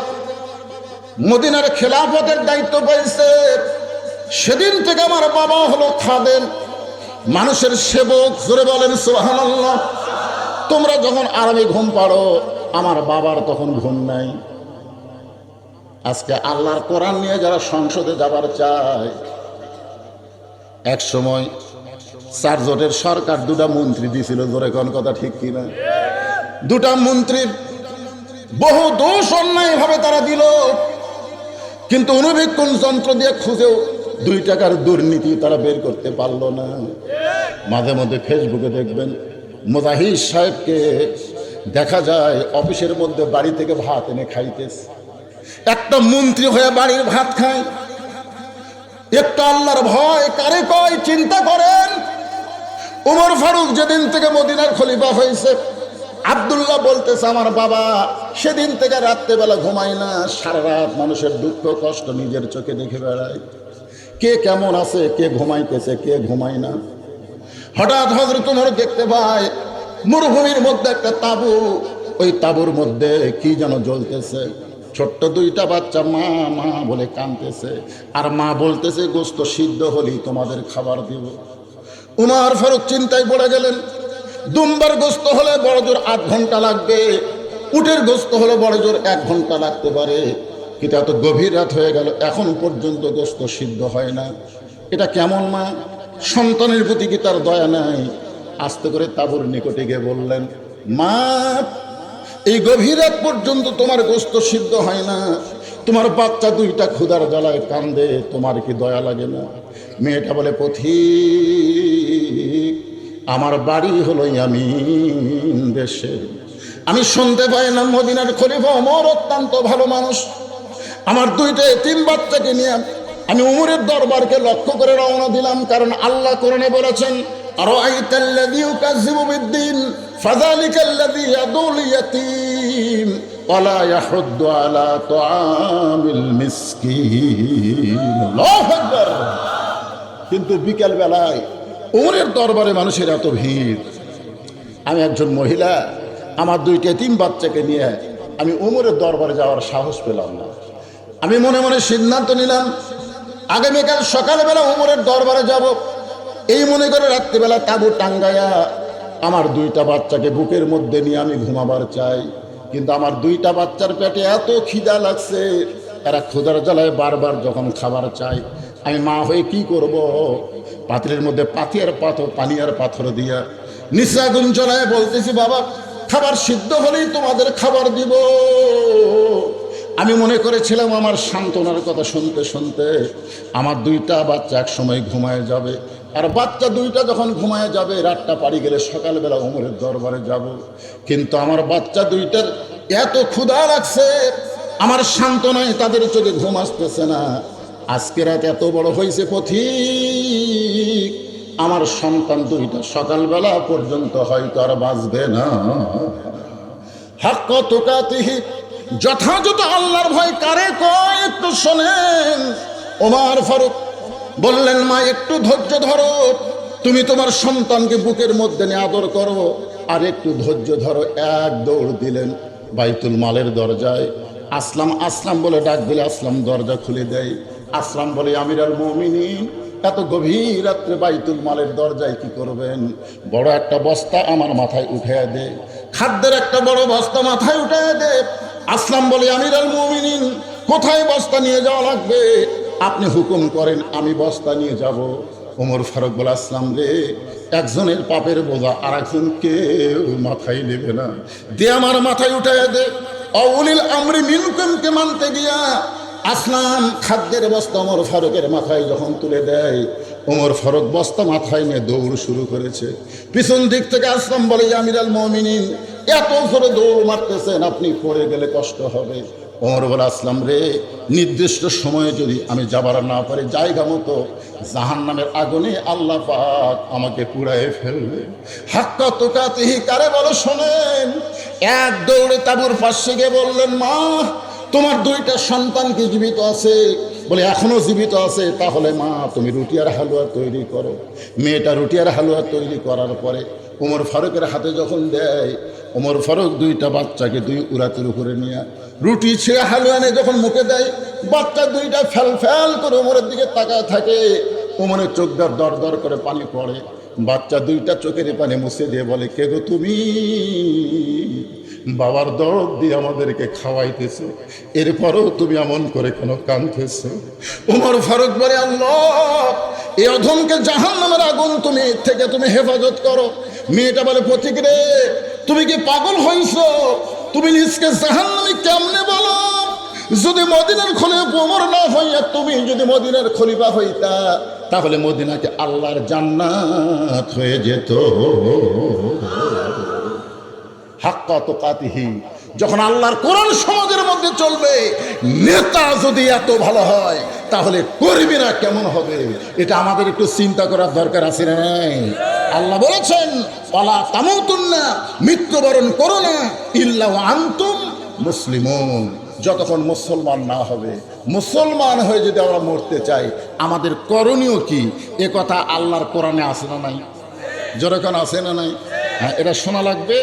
[SPEAKER 1] মদিনার খেলাফতের দায়িত্ব পাইছে, সেদিন থেকে আমার বাবা হলো খাদেম, মানুষের সেবক। জোরে বলেন সুবহানাল্লাহ। তোমরা যখন আরামে ঘুম পাড়ো, আমার বাবার তখন ঘুম নাই। আজকে আল্লাহর কোরআন নিয়ে যারা সংসদে যাবার চায়, এক সময় ৪ জোটের সরকার 2টা মন্ত্রী দিছিল। জোরে কোন কথা ঠিক কিনা? 2টা মন্ত্রীর বহু দোষ অন্যায় ভাবে তারা দিল, কিন্তু অনুবীক্ষণ যন্ত্র দিয়ে খুঁজেও 2 টাকার দুর্নীতি তারা বের করতে পারলো না। মাঝে মধ্যে ফেসবুকে দেখবেন, মুজাহিদ সাহেবকে দেখা যায় অফিসের মধ্যে বাড়ি থেকে ভাত এনে খাইতেছে। একটা মন্ত্রী হয়ে বাড়ির ভাত খায়। একটু আল্লাহর ভয় কারে কয় চিন্তা করেন। ওমর ফারুক যেদিন থেকে মদিনার খলিফা হয়েছে, আব্দুল্লাহ বলতেছে, আমার বাবা সেদিন থেকে রাত্রেবেলা ঘুমায় না, সারা রাত মানুষের দুঃখ কষ্ট নিজের চোখে দেখে বেড়ায়। কে কেমন আছে, কে ঘুমাইতেছে, কে ঘুমায় না। হঠাৎ হযরত ওমর দেখতে পায় মরুভূমির মধ্যে একটা তাঁবু, ওই তাঁবুর মধ্যে কি যেন জ্বলতেছে। ছোট্ট 2টা বাচ্চা মা মা বলে কাঁদতেছে, আর মা বলতেছে, গোস্ত সিদ্ধ হলেই তোমাদের খাবার দিব। ওমর ফারুক চিন্তায় পড়ে গেলেন। দুম্বার গোস্ত হলে বড় জোর 8 ঘন্টা লাগবে, উটের গোস্ত হলে বড় জোর 1 ঘন্টা লাগতে পারে, কিন্তু এত গভীর রাত হয়ে গেল, এখন পর্যন্ত গোস্ত সিদ্ধ হয় না। এটা কেমন মা? সন্তানের প্রতি কি তার দয়া নাই? আস্তে করে তাঁবুর নিকটে গিয়ে বললেন, মা, এই গভীর রাত পর্যন্ত তোমার গোস্ত সিদ্ধ হয় না, তোমার বাচ্চা 2টা ক্ষুধার জ্বালায় কান্দে, তোমার কি দয়া লাগে না? মেয়েটা বলে, পথিক, আমার বাড়ি হলো ইয়ামিন দেশে, আমি শুনতে পাই না মদিনার খলিফা ওমর অত্যন্ত ভালো মানুষ। আমার 2টা এতিম বাচ্চাকে নিয়ে আমি উমরের দরবারকে লক্ষ্য করে রওনা দিলাম, কারণ আল্লাহ কোরআনে বলেছেন, আরাআইতাল্লাযী ইউকাযযিবু বিদ্দীন ফাযালিকাল্লাযী ইয়াদুল ইয়াতীম ওয়ালা ইয়াহুদ্দু আলা তুআমিল মিসকিন। আল্লাহু আকবার। কিন্তু বিকেল বেলায় ওমরের দরবারে মানুষের এত ভিড়, আমি একজন মহিলা, আমার 2টা এতিম বাচ্চাকে নিয়ে আমি ওমরের দরবারে যাওয়ার সাহস পেলাম না। আমি মনে মনে সিদ্ধান্ত নিলাম, আগামীকাল সকালবেলা ওমরের দরবারে যাব। এই মনে করে রাত্রিবেলা তাঁবু টাঙ্গায়া আমার দুইটা বাচ্চাকে বুকের মধ্যে নিয়ে আমি ঘুমাবার চাই, কিন্তু আমার দুইটা বাচ্চার পেটে এত খিদা লাগছে, এরা ক্ষুধার জ্বালায় বারবার যখন খাবার চাই, আমি মা হয়ে কি করব? পাত্রের মধ্যে পানি আর পাথর দিয়া নিচে আগুন জ্বলায় বলতেছি, বাবা খাবার সিদ্ধ হলেই তোমাদের খাবার দিব। আমি মনে করেছিলাম আমার সান্ত্বনার কথা শুনতে শুনতে আমার দুইটা বাচ্চা এক সময় ঘুমায় যাবে, আর বাচ্চা দুইটা যখন ঘুমায় যাবে, রাতটা পাড়ি গেলে সকালবেলা ওমরের দরবারে যাব। কিন্তু আমার বাচ্চা দুইটার এত ক্ষুধা লাগছে, আমার সান্ত্বনায় তাদের চোখে ঘুম আসতেছে না। আজকে রাত এত বড় হয়েছে পথিক, আমার সন্তান দুইটা সকালবেলা পর্যন্ত হয়তো আর বাঁচবে না। হাক্কা তুকাতিহি, যথাযথ আল্লাহর ভয় কারে কয় একটু শোনেন। ওমর ফারুক বললেন, মা একটু ধৈর্য ধরো, তুমি তোমার সন্তানকে বুকের মধ্যে নিয়ে আদর করো, আর একটু ধৈর্য ধরো। এক দৌড় দিলেন বাইতুল মালের দরজায়। আসলাম আসলাম বলে ডাক দিলে আসলাম দরজা খুলে দেয়। আসলাম বলে, আমিরুল মুমিনিন, এত গভীর রাত্রে বাইতুল মালের দরজায় কি করবেন? বড় একটা বস্তা আমার মাথায় উঠাইয়া দে, খাদ্যের একটা বড় বস্তা মাথায় উঠাইয়া দে। আসলাম বলে, আমিরুল মুমিনিন, কোথায় বস্তা নিয়ে যাওয়া লাগবে? আপনি হুকুম করেন, আমি বস্তা নিয়ে যাব। ওমর ফারুক বলে, আসলাম রে, একজনের পাপের বোঝা আর একজন কেউ মাথায় নেবে না, দে আমার মাথায় উঠাইয়া দে। অউলিল আমরি মিনকুমকে মানতে গিয়া আসলাম খাদ্যের বস্তা ওমর ফারুকের মাথায় যখন তুলে দেয়, ওমর ফারুক বস্তা মাথায় নিয়ে দৌড় শুরু করেছে। পিছন দিক থেকে আসলাম বলে, আমিরুল মুমিনিন, এত জোরে দৌড় মারতেছেন, আপনি পড়ে গেলে কষ্ট হবে। ওমর বলে, আসলাম রে, নির্দিষ্ট সময়ে যদি আমি যাবার না পারি, জায়গা মতো জাহান্নামের আগুনে আল্লাহ পাক আমাকে পুড়ায় ফেলবে। হাক্কা তুকাতিহি কারে বলো শোনেন। এক দৌড়ে তাঁবুর পাশে গিয়ে বললেন, মা তোমার দুইটা সন্তান কি জীবিত আছে? বলে, এখনো জীবিত আছে। তাহলে মা তুমি রুটি আর হালুয়া তৈরি করো। মেয়েটা রুটি আর হালুয়া তৈরি করার পরে ওমর ফারুকের হাতে যখন দেয়, ওমর ফারুক দুইটা বাচ্চাকে দুই উরাতের উপরে নিয়ে রুটি ছেড়ে হালুয়া নিয়ে যখন মুখে দেয়, বাচ্চা দুইটা ফ্যাল ফ্যাল করে ওমরের দিকে তাকায় থাকে। ওমরের চোখ দর দর করে পানি পড়ে। বাচ্চা দুইটা চোখের পানি মুছে দিয়ে বলে, কে গো তুমি? বাবার দরদ দিয়ে আমাদেরকে খাওয়াইতেছো, এরপরও তুমি এমন করে কেন কাঁদতেছো? ওমর ফারুক বলে, আল্লাহ, এই অধমকে জাহান্নামের আগুন থেকে তুমি হেফাজত করো। মেয়েটা বলে, পথিক রে, তুমি কি পাগল হইছো? তুমি নিজকে জাহান্নামী কেমনে বলো? যদি মদিনার খলিফা ওমর না হইয়া তুমি যদি মদিনার খলিফা হইতা, তাহলে মদিনাকে আল্লাহর জান্নাত হয়ে যেত। হাক্কা তুকাতিহি, যখন আল্লাহর কোরআন সমাজের মধ্যে চলবে, নেতা যদি এত ভালো হয়, তাহলে কর্মীরা কেমন হবে? এটা আমাদের একটু চিন্তা করার দরকার আছে না নাই? আল্লাহ বলেছেন, ওয়ালা তামুতুন্না, মৃত্যুবরণ করো না, ইল্লা ওয়া আনতুম মুসলিমুন, যতক্ষণ মুসলমান না হবে। মুসলমান হয়ে যদি আমরা মরতে চাই, আমাদের করণীয় কি? এ কথা আল্লাহর কোরআনে আছে না নাই? যেরকম আছে না নাই? হ্যাঁ, এটা শোনা লাগবে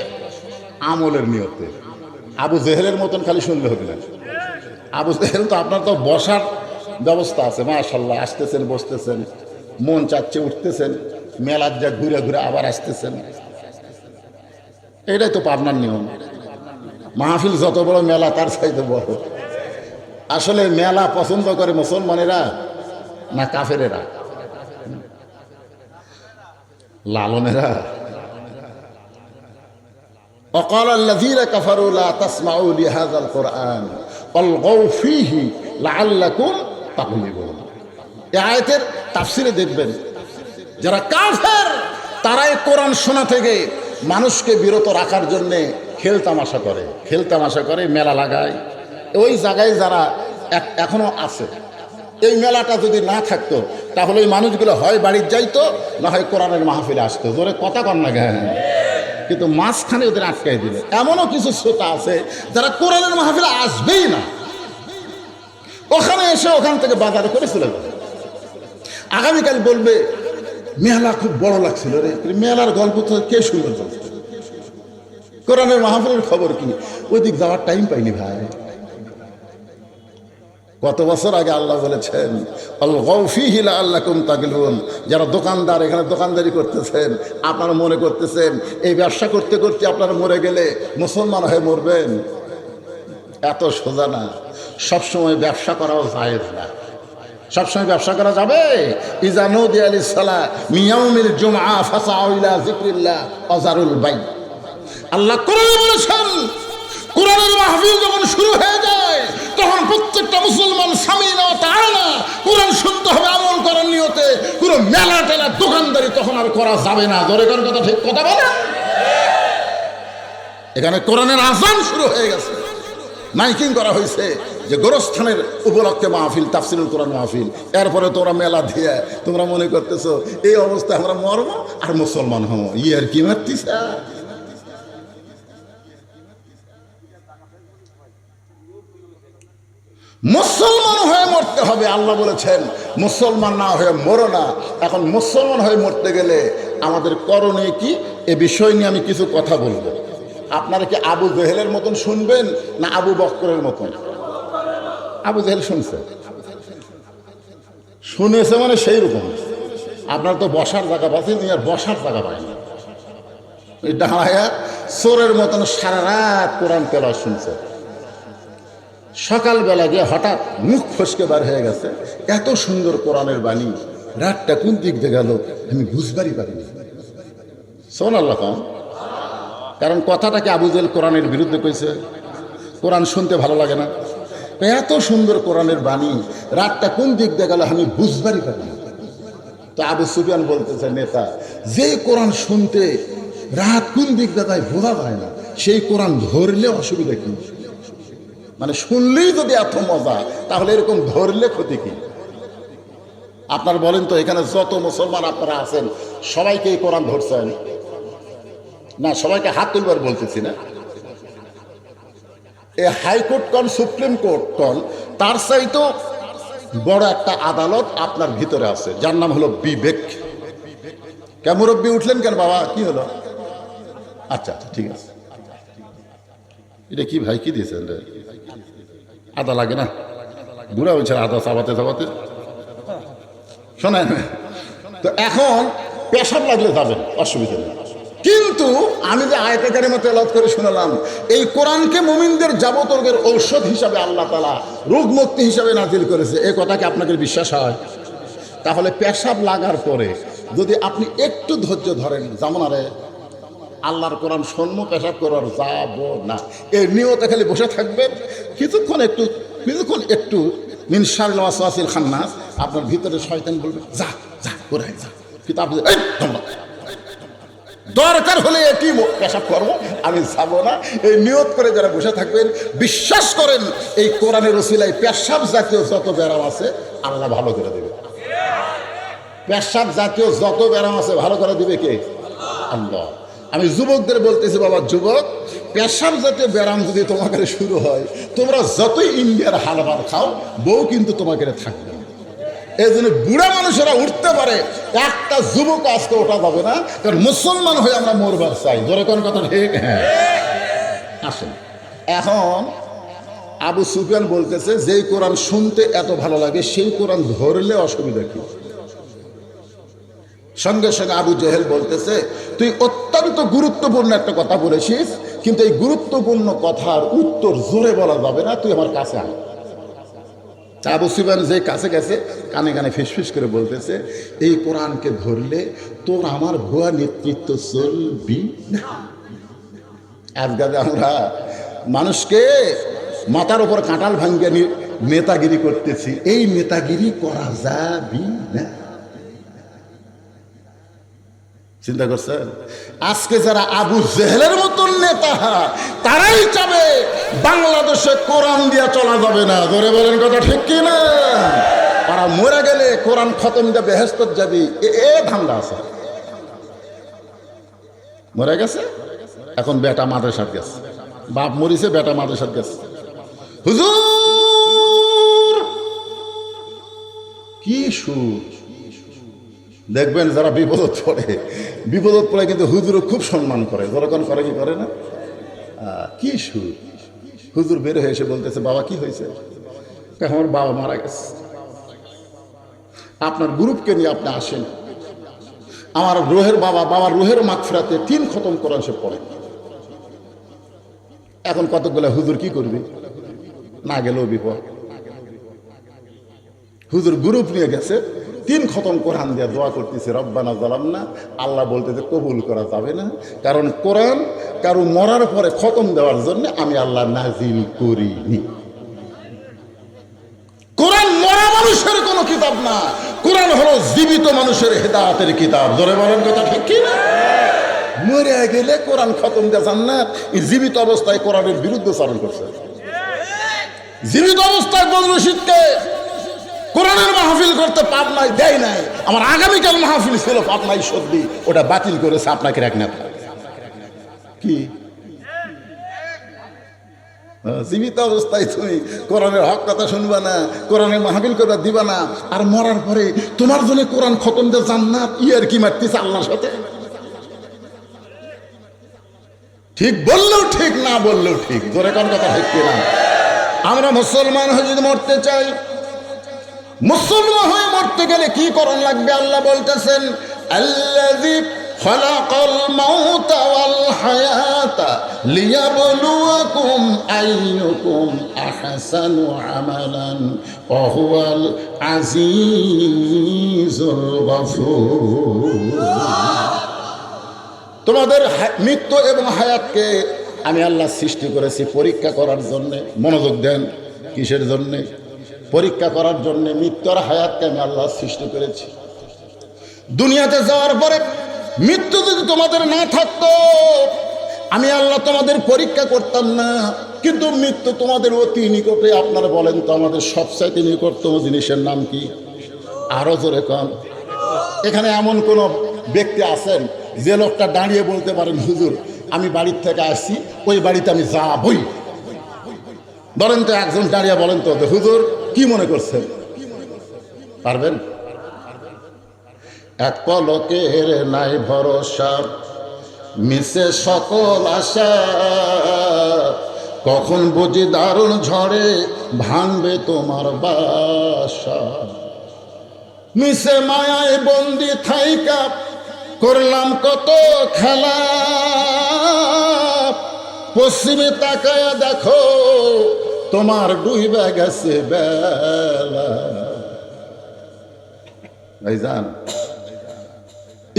[SPEAKER 1] আমলের নিয়তে। আবু জেহেলের মতন খালি শুনলে হবে না। আবু জেহেল তো আপনার তো বসার ব্যবস্থা আছে, মাশাআল্লাহ, আসতেছেন, বসতেছেন, মন চাচ্ছে উঠতেছেন, মেলার যা ঘুরে ঘুরে আবার আসতেছেন। এটাই তো পাবনার নিয়ম। মাহফিল যত বড়, মেলা তার চাইতে বড়। আসলে মেলা পছন্দ করে মুসলমানেরা না কাফেরেরা? লালনেরা। وقال الذين كفروا لا تسمعوا لهذا القرآن والغوا فيه لعلكم تغلبون। এই আয়াতের তাফসিরে দেখবেন, যারা কাফের তারা এই কোরআন শোনা থেকে মানুষকে বিরত রাখার জন্যে খেলতামাশা করে, মেলা লাগায়। ওই জায়গায় যারা এখনো আছে, এই মেলাটা যদি না থাকতো, তাহলে ওই মানুষগুলো হয় বাড়ির যাইতো, না হয় কোরআনের মাহফিলে আসতো। জোরে কথা কন না গায়ে। কিন্তু মাঝখানে ওদের আটকাই দিলে। এমনও কিছু শ্রোতা আছে যারা কোরআনের মাহফিলে আসবেই না, ওখানে এসে ওখান থেকে বাজার করে চলে যাবে। আগামীকাল বলবে, মেলা খুব বড় লাগছিল রে। মেলার গল্প তো কে শুনবে? কোরআনের মাহফিলের খবর কি? ওই দিক যাওয়ার টাইম পাইনি ভাই। কত বছর আগে আল্লাহ বলেছেন আল্লাহু ফীহি লাআল্লাকুম তাগলিবুন। যারা দোকানদার এখানে দোকানদারি করতেছেন, আপনারা মনে করতেছেন এই ব্যবসা করতে করতে আপনারা মরে গেলে মুসলমান হয়ে মরবেন, এত সোজা না। সবসময় ব্যবসা করাও জায়েজ না। সবসময় ব্যবসা করা যাবে? ইযা নুদিয়া লিস-সালাহ মিন ইয়াউমিল জুমআ ফাসআউ ইলা যিকরিল্লাহ ওয়া যারুল বাই। আল্লাহ কোরআনে বলেছেন, কোরআনের মাহফিল যখন শুরু হয়ে যায় তখন প্রত্যেকটা মুসলমান সামিনা ওয়া তাআনা কোরআন শুনতে হবে আমল করার নিয়তে। পুরো মেলা টেলা দোকানদারি তখন আর করা যাবে না। জোরে কোন কথা, ঠিক কথা বলেন। এখানে কোরআনের আযান শুরু হয়ে গেছে, মাইকিং করা হয়েছে যে গোরস্থানের উপলক্ষে মাহফিল, তাফসিরুল কোরআন মাহফিল। এরপরে তোমরা মেলা দিয়ে তোমরা মনে করতেছো এই অবস্থায় আমরা মরব আর মুসলমান হবো। আর কি মারতিস? মুসলমান হয়ে মরতে হবে। আল্লাহ বলেছেন মুসলমান না হয়ে মরো না। এখন মুসলমান হয়ে মরতে গেলে আমাদের করণীয় কি, এ বিষয় নিয়ে আমি কিছু কথা বলবো। আপনারা কি আবু জেহেলের মতন শুনবেন না আবু বকরের মতন? আবু জেহেল শুনছে, শুনেছে মানে সেই রকম। আপনার তো বসার জায়গা পাচ্ছেন, আর বসার জায়গা পায় না। দাঁড়ায়া চোরের মতন সারা রাত কোরআন তেলাওয়াত শুনছে। সকালবেলা গিয়ে হঠাৎ মুখ ফসকে বার হয়ে গেছে, এত সুন্দর কোরআনের বাণী, রাতটা কোন দিক দিয়ে গেল আমি বুঝবারই পারিনি। সুবহানাল্লাহ। কারণ কথাটাকে আবু জেহেল কোরআনের বিরুদ্ধে কইছে। কোরআন শুনতে ভালো লাগে না, এত সুন্দর কোরআনের বাণী, রাতটা কোন দিক দিয়ে গেল আমি বুঝবারই পারিনি। তো আবু সুফিয়ান বলতেছে, নেতা, যে কোরআন শুনতে রাত কোন দিক দিয়ে তাই বোঝা যায় না, সেই কোরআন ধরলে অসুবিধা কি? মানে শুনলেই যদি এত মজা, তাহলে এরকম ধরলে ক্ষতি কি? আপনার বলেন তো, এখানে যত মুসলমান আপনারা আছেন সবাইকে এই কোরআন ধরছেন না? সবাইকে হাত তুলবার বলতেছি না। এই হাইকোর্ট কন, সুপ্রিম কোর্ট কন, তার চাইতো বড় একটা আদালত আপনার ভিতরে আছে, যার নাম হলো বিবেক। কেন মুরব্বী উঠলেন কেন বাবা, কি হলো? আচ্ছা আচ্ছা ঠিক আছে। এটা কি ভাই, কি দিয়েছেন? আদা লাগে না? বুড়া হয়েছে আদা চাবাতে চাবাতে। শোনেন, তো এখন পেশাব লাগলে যাবেন, অসুবিধা নেই। কিন্তু আমি যে আয়াতে কারিমা তেলাওয়াত করে শোনালাম, এই কোরআনকে মুমিনদের যাবতীয় ঔষধ হিসাবে আল্লাহ তাআলা রোগ মুক্তি হিসাবে নাজিল করেছে, এই কথা কি আপনাদের বিশ্বাস হয়? তাহলে পেশাব লাগার পরে যদি আপনি একটু ধৈর্য ধরেন, যেমন আরে আল্লাহর কোরআন শুনবো, পেশাব করার যাব না, এই নিয়তে খালি বসে থাকবেন, কিছুক্ষণ একটু মিন শাররিল ওয়াসওয়াসিল খান্নাস, আপনার ভিতরে শয়তান বলবে যা যা করে যা, কিন্তু আপনি দরকার হলে কি পেশাব করবো, আমি যাব না, এই নিয়ত করে যারা বসে থাকবেন, বিশ্বাস করেন এই কোরআনের ওসিলায় পেশাব জাতীয় যত ব্যারাম আছে আল্লাহ ভালো করে দেবে। পেশাব জাতীয় যত ব্যারাম আছে ভালো করে দিবে কে? আল্লাহ। আমি যুবকদের বলতেছি, বাবা যুবক, পেশাব জাতীয় ব্যারাম যদি তোমাকে শুরু হয়, তোমরা যতই ইন্ডিয়ার হালবার খাও, বউ কিন্তু তোমাকে থাকবে। এই জন্য বুড়া মানুষেরা উঠতে পারে, একটা যুবক আজকে ওঠা যাবে না, কারণ মুসলমান হয়ে আমরা মরবার চাই। ধরে কোন কথা ঠিক? হ্যাঁ, আসেন। এখন আবু সুফিয়ান বলতেছে, যেই কোরআন শুনতে এত ভালো লাগে সেই কোরআন ধরলে অসুবিধা কি? সঙ্গে সঙ্গে আবু জেহেল বলতেছে, তুই অত্যন্ত গুরুত্বপূর্ণ একটা কথা বলেছিস, কিন্তু এই গুরুত্বপূর্ণ কথার উত্তর জোরে বলা যাবে না, তুই আমার কাছে আয়। আবু সুফিয়ান যে কাছে গেছে, কানে কানে ফিসফিস করে বলতেছে, এই কোরআনকে ধরলে তোর আমার ভুয়া নেতৃত্ব চলবি না। আজকাল আমরা মানুষকে মাথার উপর কাঁঠাল ভাঙ্গিয়ে নেতাগিরি করতেছি, এই নেতাগিরি করা যাবি না। চিন্তা করছেন? আজকে যারা আবু জেহেলের মতন নেতা, তারাই চাবে বাংলাদেশে কোরআন দিয়া চলা যাবে না। ধরে বলেন কথা ঠিক কি না? তারা মরে গেলে কোরআন খতম দিয়ে বেহেশত যাবি, এ ধান্দা আছে। মরে গেছে, এখন বেটা মাদ্রাসাত গেছে, বাপ মরিছে, বেটা মাদ্রাসাত গেছে। হুজুর কি সুর! দেখবেন যারা বিপদত পড়ে কিন্তু হুজুরও খুব সম্মান করে, যখন করে কি করে না, কি সুর! হুজুর বের হয়ে এসে বলতেছে, বাবা কি হয়েছে? আমার বাবা মারা গেছে, আপনার গ্রুপকে নিয়ে আপনি আসেন, আমার রুহের বাবার রুহের মাগফিরাতে 3 খতম কোরআন সে পড়ে। এখন কতগুলো হুজুর কি করবে? না গেলেও বিপদ। হুজুর গ্রুপ নিয়ে গেছে, 3 খতম কোরআন দিয়ে দোয়া করতেছে রব্বানা যালামনা। আল্লাহ বলতেছে কবুল করা যাবে না, কারণ কোরআন কারো মরার পরে খতম দেওয়ার জন্য আমি আল্লাহ নাজিল করিনি। কোরআন মরা মানুষের কোনো কিতাব না, কোরআন হলো জীবিত মানুষের হেদায়েতের কিতাব। জোরে বলেন কথা ঠিক কি না? মরে গেলে কোরআন খতম দেওয়া জান্নাত, জীবিত অবস্থায় কোরআনের বিরুদ্ধে চারণ করছে। জীবিত অবস্থায় বজলু শীতকে কোরআনের মাহফিল করতে পাবনায় দেয় নাই, আমার আগামীকাল মাহফিল ছিল পাবনায় সর্দি, ওটা বাতিল করেছে আপনাকে এক নেতা। কি জীবিত অবস্থায় তুমি কোরআনের হক কথা শুনবা না, কোরআনের মাহফিল করবা দিবা না, আর মরার পরে তোমার জন্য কোরআন খতম দিয়ে জান্নাত, ইয়ার কি মারতেছে আল্লাহর সাথে? ঠিক বললেও ঠিক, না বললেও ঠিক। জোরে কোন কথা ঠিক কিনা? আমরা মুসলমান হয়ে যদি মরতে চাই, মুসলমান হয়ে মরতে গেলে কি করণ লাগবে? আল্লাহ বলতেছেন আল্লাযী খালাকাল মাউতা ওয়াল হায়াতা লিয়াবলুয়াকুম আইয়ুকুম আহসানু আমালান ওয়া হুয়াল আজিজুল গফুর। তোমাদের মৃত্যু এবং হায়াতকে আমি আল্লাহ সৃষ্টি করেছি পরীক্ষা করার জন্যে। মনোযোগ দেন, কিসের জন্যে? পরীক্ষা করার জন্যে। মৃত্যু আর হায়াতকে আমি আল্লাহ সৃষ্টি করেছি। দুনিয়াতে যাওয়ার পরে মৃত্যু যদি তোমাদের না থাকতো, আমি আল্লাহ তোমাদের পরীক্ষা করতাম না। কিন্তু মৃত্যু তোমাদের অতি নিকটে। আপনারা বলেন তো, আমাদের সবচাইতে নিকটতম জিনিসের নাম কি? আরো জোরে কন। এখানে এমন কোন ব্যক্তি আছেন যে লোকটা দাঁড়িয়ে বলতে পারেন হুজুর আমি বাড়ির থেকে আসছি, ওই বাড়িতে আমি যাবই? বলেন তো, একজন দাঁড়িয়ে বলেন তো হুজুর কি মনে করছেন? পারবেন? এক পলকের নাই ভরসা, মিশে সকল আশা, কখন বুঝি দারুণ ঝড়ে ভাঙবে তোমার বাসা। মিশে মায়ায় বন্দি থাইকা করলাম কত খেলা, পশ্চিমে তাকায়া দেখো তোমার ডুইবা গেছে বেলা। ভাইজান,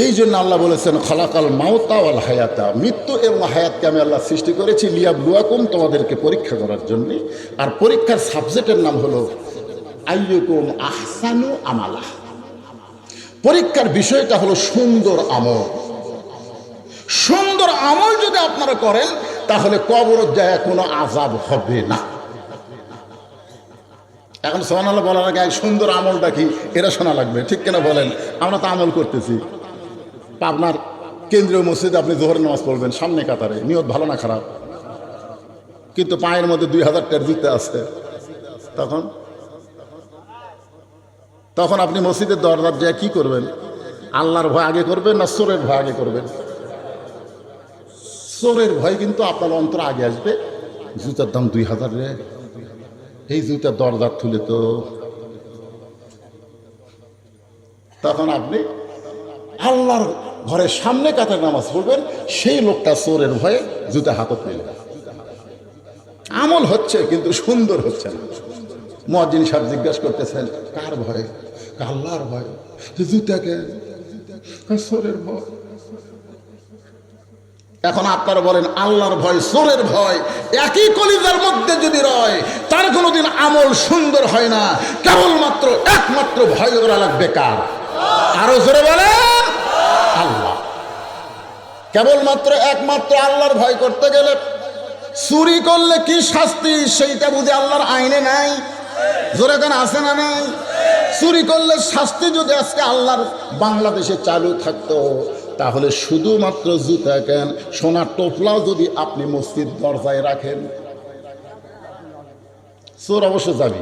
[SPEAKER 1] এই জন্য আল্লাহ বলেছেন খালাকাল মাউতা ওয়াল হায়াতা, মৃত্যু এবং হায়াতকে আমি আল্লাহ সৃষ্টি করেছি লিয়াবলুয়াকুম, তোমাদেরকে পরীক্ষা করার জন্য। আর পরীক্ষার সাবজেক্টের নাম হলো আইয়ুকুম আহসানু আমালা। পরীক্ষার বিষয়টা হলো সুন্দর আমল। সুন্দর আমল যদি আপনারা করেন তাহলে কবর যায় কোনো আযাব হবে না। এখন সুবহানাল্লাহ বলার আগে সুন্দর আমলটা কি এটা শোনা লাগবে, ঠিক কিনা বলেন? আমরা তো আমল করতেছি। আপনার কেন্দ্রীয় মসজিদে আপনি জোহরের নামাজ পড়বেন সামনে কাতারে, নিয়ত ভালো না খারাপ, কিন্তু পায়ের মধ্যে 2000 টাকার জুতা আছে, তখন আপনি মসজিদের দরজার যায় কি করবেন? আল্লাহর ভয় আগে করবেন না চোরের ভয় আগে করবেন? চোরের ভয় কিন্তু আপনার অন্তর আগে আসবে। জুতার দাম 2000 রে, এই জুতার দরজার তুলে তো, তখন আপনি আল্লাহর ঘরের সামনে কাতার নামাজ পড়বেন। সেই লোকটা চোরের ভয়ে জুতা হাতত নিলেন। আমল হচ্ছে কিন্তু সুন্দর হচ্ছে না। মুয়াজ্জিন সাহেব জিজ্ঞাসা করতেছেন কার ভয়? আল্লাহর ভয়। জুতাকে চোরের ভয়। এখন আপনারা বলেন আল্লাহর ভয় চোরের ভয় একই কলিজার মধ্যে যদি রয়, তার কোনোদিন আমল সুন্দর হয় না। কেবলমাত্র একমাত্র ভয় করা লাগবে কার? আরো জোরে বলেন আল্লাহ। কেবলমাত্র একমাত্র আল্লাহর ভয় করতে গেলে চুরি করলে কি শাস্তি সেইটা বুঝে আল্লাহর আইনে নাই? জোরে কেন আছে না নাই? চুরি করলে শাস্তি যদি আজকে আল্লাহর বাংলাদেশে চালু থাকতো তাহলে শুধুমাত্র জুতা কেন, সোনার টোপলাও যদি আপনি মসজিদ দরজায় রাখেন, চোর অবশ্য যাবি,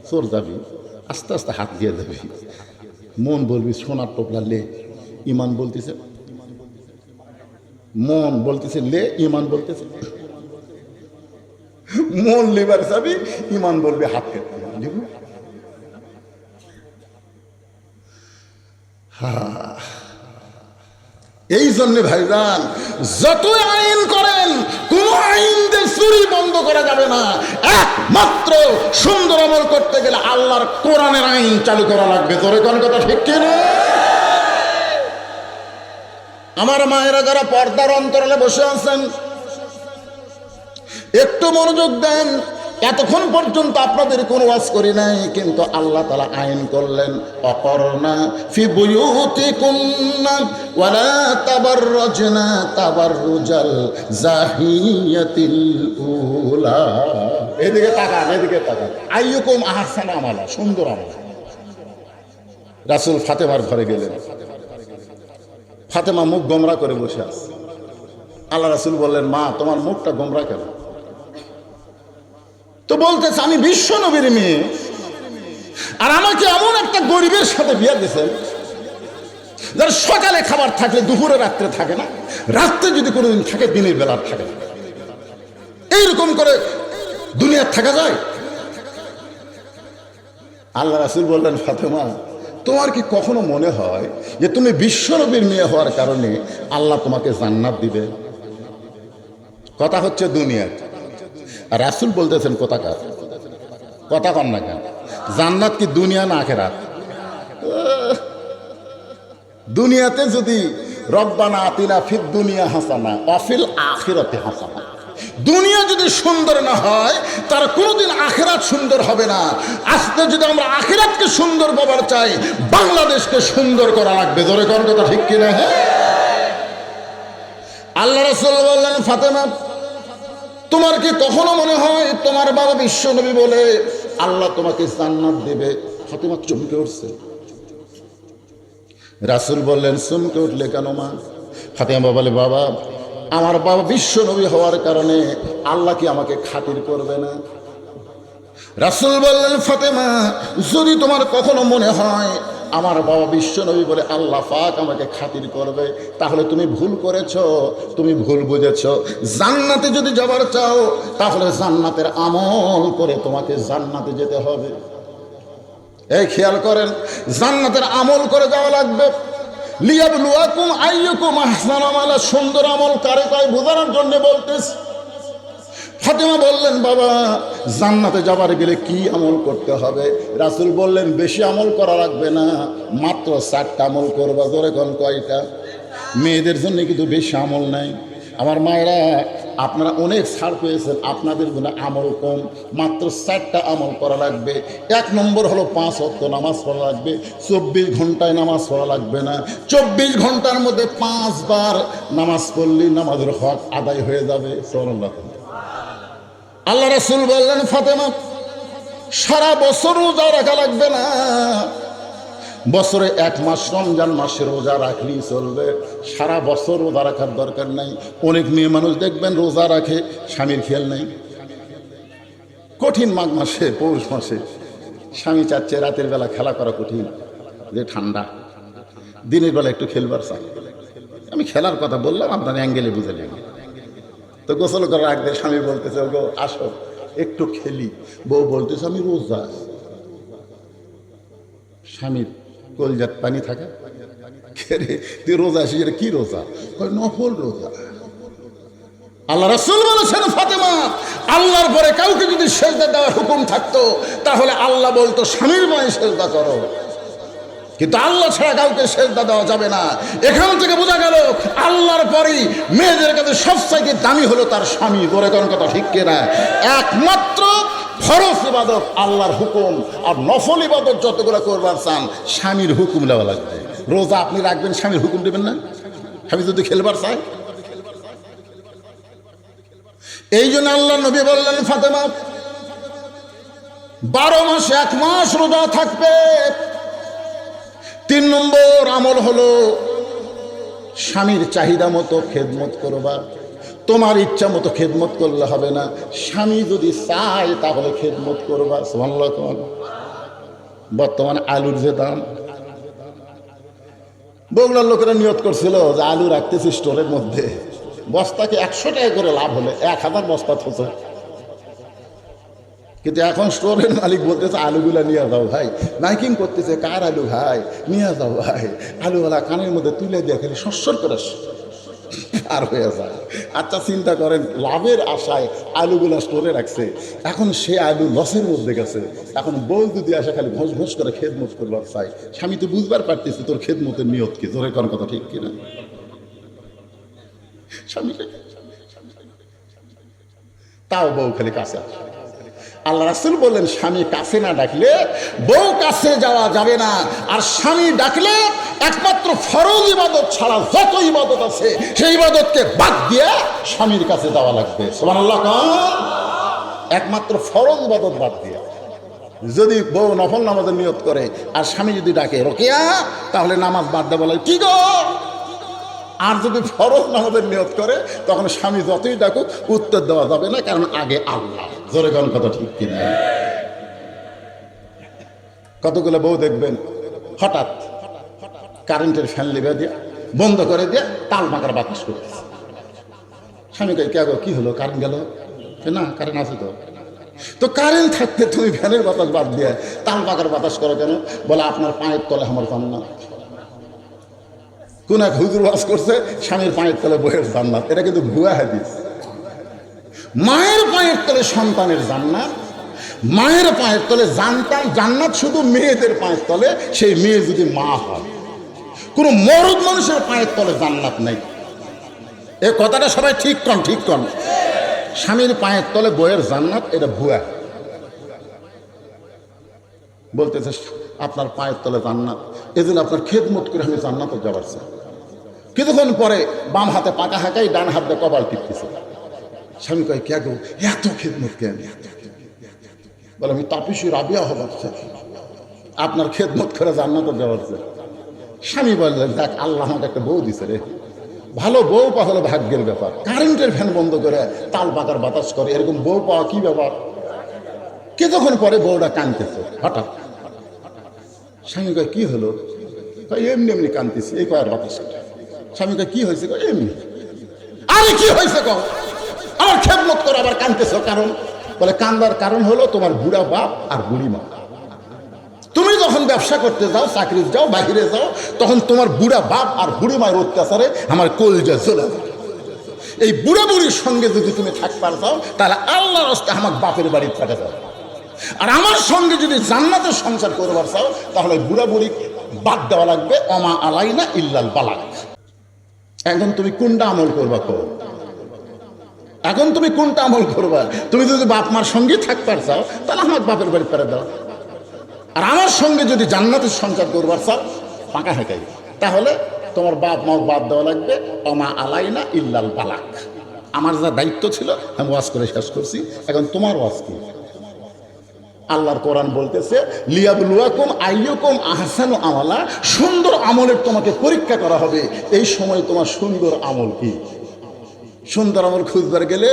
[SPEAKER 1] চোর যাবি, আস্তে আস্তে হাত দিয়ে যাবি, মন বলবি সোনার টোপলা লে, ইমান বলতেছে, মন বলতেছে লে, ইমান বলতেছে মন লিবার চাবি, ইমান বলবে হাত কেটে দিব। এই জন্য ভাইজান, যত আইন করেন কোন আইন দিয়ে চুরি বন্ধ করা যাবে না। একমাত্র সুন্দর আমল করতে গেলে আল্লাহর কোরআনের আইন চালু করা লাগবে। তোরে কোন কথা ঠিক কিনা? আমার মায়েরা যারা পর্দার অন্তরালে বসে আছেন, একটু মনোযোগ দেন। এতক্ষণ পর্যন্ত আপনাদের কোনো ওয়াজ করি নাই, কিন্তু আল্লাহ তাআলা আইন করলেন, অকরনা ফি বুয়ুতিকুন্না ওয়ালা তাবাররাজনা তাবাররুজাল জাহিলিয়াতিল উলা। এদিকে তাকান, এদিকে তাকান। আইয়ুকুম আহসানু আমালা, সুন্দর আমল। রাসূল ফাতেমার ঘরে গেলেন। ফাতেমা মুখ গোমরা করে বসে আছে। আল্লাহ রাসূল বললেন, মা তোমার মুখটা গোমরা কেন? তো বলতেছে, আমি বিশ্ব নবীর মেয়ে, আর আমাকে এমন একটা গরিবের সাথে বিয়ে দিয়েছেন যার সকালে খাবার থাকলে দুপুরে রাত্রে থাকে না, রাত্রে যদি কোনোদিন থাকে দিনের বেলা থাকে না। এইরকম করে দুনিয়ার থাকা যায়? আল্লাহ রাসূল বললেন, ফাতেমা তোমার কি কখনো মনে হয় যে তুমি বিশ্ব নবীর মেয়ে হওয়ার কারণে আল্লাহ তোমাকে জান্নাত দিবে? কথা হচ্ছে দুনিয়ার। আর রাসূল বলতেছেন কোথাকার? কথা কন না কেন? জান্নাত কি দুনিয়া না আখিরাত? দুনিয়াতে যদি রব্বানা আতিনা ফিদ দুনিয়া হাসানা ওয়া ফিল আখিরাতি হাসানা, দুনিয়া যদি সুন্দর না হয় তার কোনোদিন আখিরাত সুন্দর হবে না। আজকে যদি আমরা আখিরাতকে সুন্দর পাবার চাই, বাংলাদেশকে সুন্দর করা লাগবে। জোরে কোন কথা ঠিক কিনা? হ্যাঁ। আল্লাহ রাসূল বললেন, ফাতেমা তোমার কি কখনো মনে হয় তোমার বাবা বিশ্ব নবী বলে আল্লাহ তোমাকে জান্নাত দেবে? ফাতেমা চমকে উঠছে। রাসূল বললেন, চমকে উঠলে কেন মা? ফাতেমা বলে, বাবা আমার বাবা বিশ্ব নবী হওয়ার কারণে আল্লাহ কি আমাকে খাতির করবে না? রাসূল বললেন, ফাতেমা যদি তোমার কখনো মনে হয় আমার বাবা বিশ্ব নবী বলে আল্লাহ পাক আমাকে খাতির করবে, তাহলে তুমি ভুল করেছো, তুমি ভুল বুঝেছো। জান্নাতে যদি যাবার চাও তাহলে জান্নাতের আমল করে তোমাকে জান্নাতে যেতে হবে। এই খেয়াল করেন, জান্নাতের আমল করে যাওয়া লাগবে। লিয়াবলুয়াকুম আইয়ুকুম আহসানু আমালা, সুন্দর আমল কারে কয় বোঝানোর জন্য বলতেছি। ফাতেমা বললেন, বাবা জান্নাতে যাবার গেলে কি আমল করতে হবে? রাসূল বললেন, বেশি আমল করা লাগবে না, মাত্র 4টা আমল করবা। জোরে কোন কয়টা? মেয়েদের জন্য কিন্তু বেশি আমল নাই। আমার মায়েরা আপনারা অনেক ছাড় পেয়েছেন, আপনাদের জন্য আমল কম। মাত্র 4টা আমল করা লাগবে। 1 নম্বর হলো 5 ওয়াক্ত নামাজ পড়া লাগবে। 24 ঘন্টায় নামাজ পড়া লাগবে না, 24 ঘন্টার মধ্যে 5 বার নামাজ পড়লেই নামাজের হক আদায় হয়ে যাবে। সুবহানাল্লাহ। আল্লাহ রাসূল বললেন, ফাতেমা সারা বছর রোজা রাখা লাগবে না, বছরে 1 মাস রমজান মাসে রোজা রাখলেই চলবে। সারা বছর রোজা রাখার দরকার নাই। অনেক মেয়ে মানুষ দেখবেন রোজা রাখে, স্বামীর খেয়াল নাই। কঠিন মাঘ মাসে, পৌষ মাসে স্বামী চাচ্ছে রাতের বেলা খেলা করা কঠিন, যে ঠান্ডা, দিনের বেলা একটু খেলবার চাই। আমি খেলার কথা বললাম, আপনার অ্যাঙ্গেলে বুঝালেন। তো গোসল করার আগে স্বামী বলতেছে, গো আসো একটু খেলি। বউ বলতেছে, আমি রোজা। স্বামীর কলজাত পানি থাকে, তুই রোজা আসিস, কি রোজা? নফল রোজা। আল্লাহ রাসূল বলেছেন, ফাতেমা আল্লাহর পরে কাউকে যদি সেজদা দেওয়ার হুকুম থাকতো তাহলে আল্লাহ বলতো স্বামীর পায়ে সেজদা করো, কিন্তু আল্লাহ ছাড়া কাউকে সেজদা দেওয়া যাবে না। এখান থেকে বোঝা গেল আল্লাহর পরেই মেয়েদের কাছে সবচাইতে দামি হলো তার স্বামী। বলে কোন কথা ঠিক কিনা? একমাত্র ফরজ ইবাদত আল্লাহর হুকুম, আর নফল ইবাদত যতগুলো করবার চান স্বামীর হুকুম নেওয়া লাগবে। রোজা আপনি রাখবেন, স্বামীর হুকুম দেবেন না? স্বামী যদি খেলবার চায়। এই জন্য আল্লাহ নবী বললেন, ফাতেমা 12 মাসে 1 মাস রোজা থাকবে। 3 নম্বর আমল হলো স্বামীর চাহিদা মতো খেদমত করবা। তোমার ইচ্ছা মতো খেদমত করলে হবে না, স্বামী যদি চায় তাহলে খেদমত করবা। সুবহানাল্লাহ। বর্তমানে আলুর যে দাম, বগুড়ার লোকেরা নিয়ত করছিল যে আলু রাখতেছি স্টোরের মধ্যে, বস্তাকে 100 টাকা করে লাভ হলে 1000 বস্তা থসে। কিন্তু এখন স্টোরের মালিক বলতেছে আলুগুলা নিয়ে যাও ভাই, মাইকিং করতেছে কার আলু ভাই, নিয়ে যাও ভাই। আলুওয়ালা কানের মধ্যে তুলে দিয়ে খালি সস্বর করে আর হয়ে যায়। আচ্ছা চিন্তা করেন, লাভের আশায় আলুগুলা স্টোরে রাখছে, এখন সে আলু লসের মধ্যে গেছে। এখন বউ যদি আসে খালি ঘোষ ঘোষ করে খেদমত করবার চাই, স্বামী তো বুঝবার পারতেছে তোর খেদমতের নিয়ত কি, জোরে কোন কথা ঠিক কিনা? স্বামীকে তাও বউ খালি কাছে আসে। আল্লাহ রাসূল বললেন স্বামী কাছে না ডাকলে বউ কাছে যাওয়া যাবে না। আর স্বামী ডাকলে একমাত্র ফরজ ইবাদত ছাড়া যত ইবাদত আছে সেই ইবাদতকে বাদ দিয়ে স্বামীর কাছে যাওয়া লাগবে। সুবহানাল্লাহ। একমাত্র ফরজ ইবাদত বাদ দিয়ে যদি বউ নফল নামাজের নিয়ত করে আর স্বামী যদি ডাকে রোকেয়া, তাহলে নামাজ বাদ দেওয়া লাগে কি গো। আর যদি ফরজ নামাজের নিয়ত করে তখন স্বামী যতই ডাকুক উত্তর দেওয়া যাবে না, কারণ আগে আল্লাহ। জোরে কোন কথা ঠিক কিনা? কতগুলো বউ দেখবেন হঠাৎ কারেন্টের ফ্যান লিবে দিয়ে বন্ধ করে দিয়ে তাল মাকার বাতাস করতেছে। স্বামী কই কে গো, কি হলো, কারেন্ট গেল? না কারেন্ট আছে তো। তো কারেন্ট থাকতে তুমি ফ্যানের বাতাস বাদ দিয়ে তাল মাকার বাতাস করো কেন? বলে আপনার পায়ের তলে আমার জান্নাত। কোন এক হুজুর ওয়াজ করছে স্বামীর পায়ের তলে বইয়ের জান্নাত, এটা কিন্তু ভুয়া হাদিস। মায়ের পায়ের তলে সন্তানের জান্নাত, মায়ের পায়ের তলে জান্নাত শুধু মেয়েদের পায়ের তলে, সেই মেয়ে যদি মা হয়। কোন মরদ মানুষের পায়ের তলে জান্নাত নেই। এই কথাটা সবাই ঠিক কন, ঠিক কন। স্বামীর পায়ের তলে বইয়ের জান্নাত, এটা ভুয়া। বলতেছে আপনার পায়ের তলে জান্নাত, এজন্য আপনার খেদমত করে আমি জান্নাতে যাবার চাই। কিছুক্ষণ পরে বাম হাতে পাকা হাঁকাই, ডান হাত দিয়ে কপাল টিপতেছে। স্বামী কয় কে গো, এত খেদমত কেন? বলে আমি তাপিসি রাবিয়া হবার চাই, আপনার খেদমত করে জান্নাতে যাওয়ার চাই। স্বামী বললেন দেখ আল্লাহ আমাকে একটা বউ দিছে রে, ভালো বউ পাওয়া হলো ভাগ্যের ব্যাপার। কারেন্টের ফ্যান বন্ধ করে তাল পাকার বাতাস করে এরকম বউ পাওয়া কি ব্যাপার? কিছুক্ষণ পরে বউটা কাঁদতেছে হঠাৎ। স্বামী কয় কি হলো? এমনি এমনি কাঁদতেছি, এই কয়ের বাতাস। স্বামী কয় কি হয়েছে? এমনি। আরে কি হয়েছে কও? আমার খেদমত করে আবার কাঁদতেছ কারণ? বলে কান্দার কারণ হলো তোমার বুড়া বাপ আর বুড়ি মা। তুমি যখন ব্যবসা করতে যাও, চাকরি যাও, বাহিরে যাও, তখন তোমার বুড়া বাপ আর বুড়ি মায়ের অত্যাচারে আমার কলিজা জ্বলে যায়। এই বুড়া বুড়ির সঙ্গে যদি তুমি থাকবার চাও তাহলে আল্লাহর রাস্তায় আমার বাপের বাড়ি থাকে যাও। আর আমার সঙ্গে যদি জান্নাতের সংসার করবার চাও তাহলে বুড়া বুড়ি বাদ দেওয়া লাগবে, অমা আলাইনা ইল্লাল বালাগ। এখন তুমি কোনটা আমল করবা? কো এখন তুমি কোনটা আমল করবা? তুমি যদি বাপ মার সঙ্গে থাকবার চাও তাহলে আমার বাপের বাড়ি ফেরত দাও। আর আমার সঙ্গে যদি জান্নাতের সংসার করবার চাও পাকা হেঁটাই, তাহলে তোমার বাপ মা বাদ দেওয়া লাগবে, অমা আলাইনা ইল্লাল বালাগ। আমার যা দায়িত্ব ছিল আমি ওয়াজ করে শেষ করছি, এখন তোমার ওয়াজ কি? আল্লাহর কোরআন বলতেছে লিয়াবলুয়াকুম আইয়ুকুম আহসানু আমালা, সুন্দর আমলের তোমাকে পরীক্ষা করা হবে। এই সময় তোমার সুন্দর আমল কি? সুন্দর আমল খুঁজবার গেলে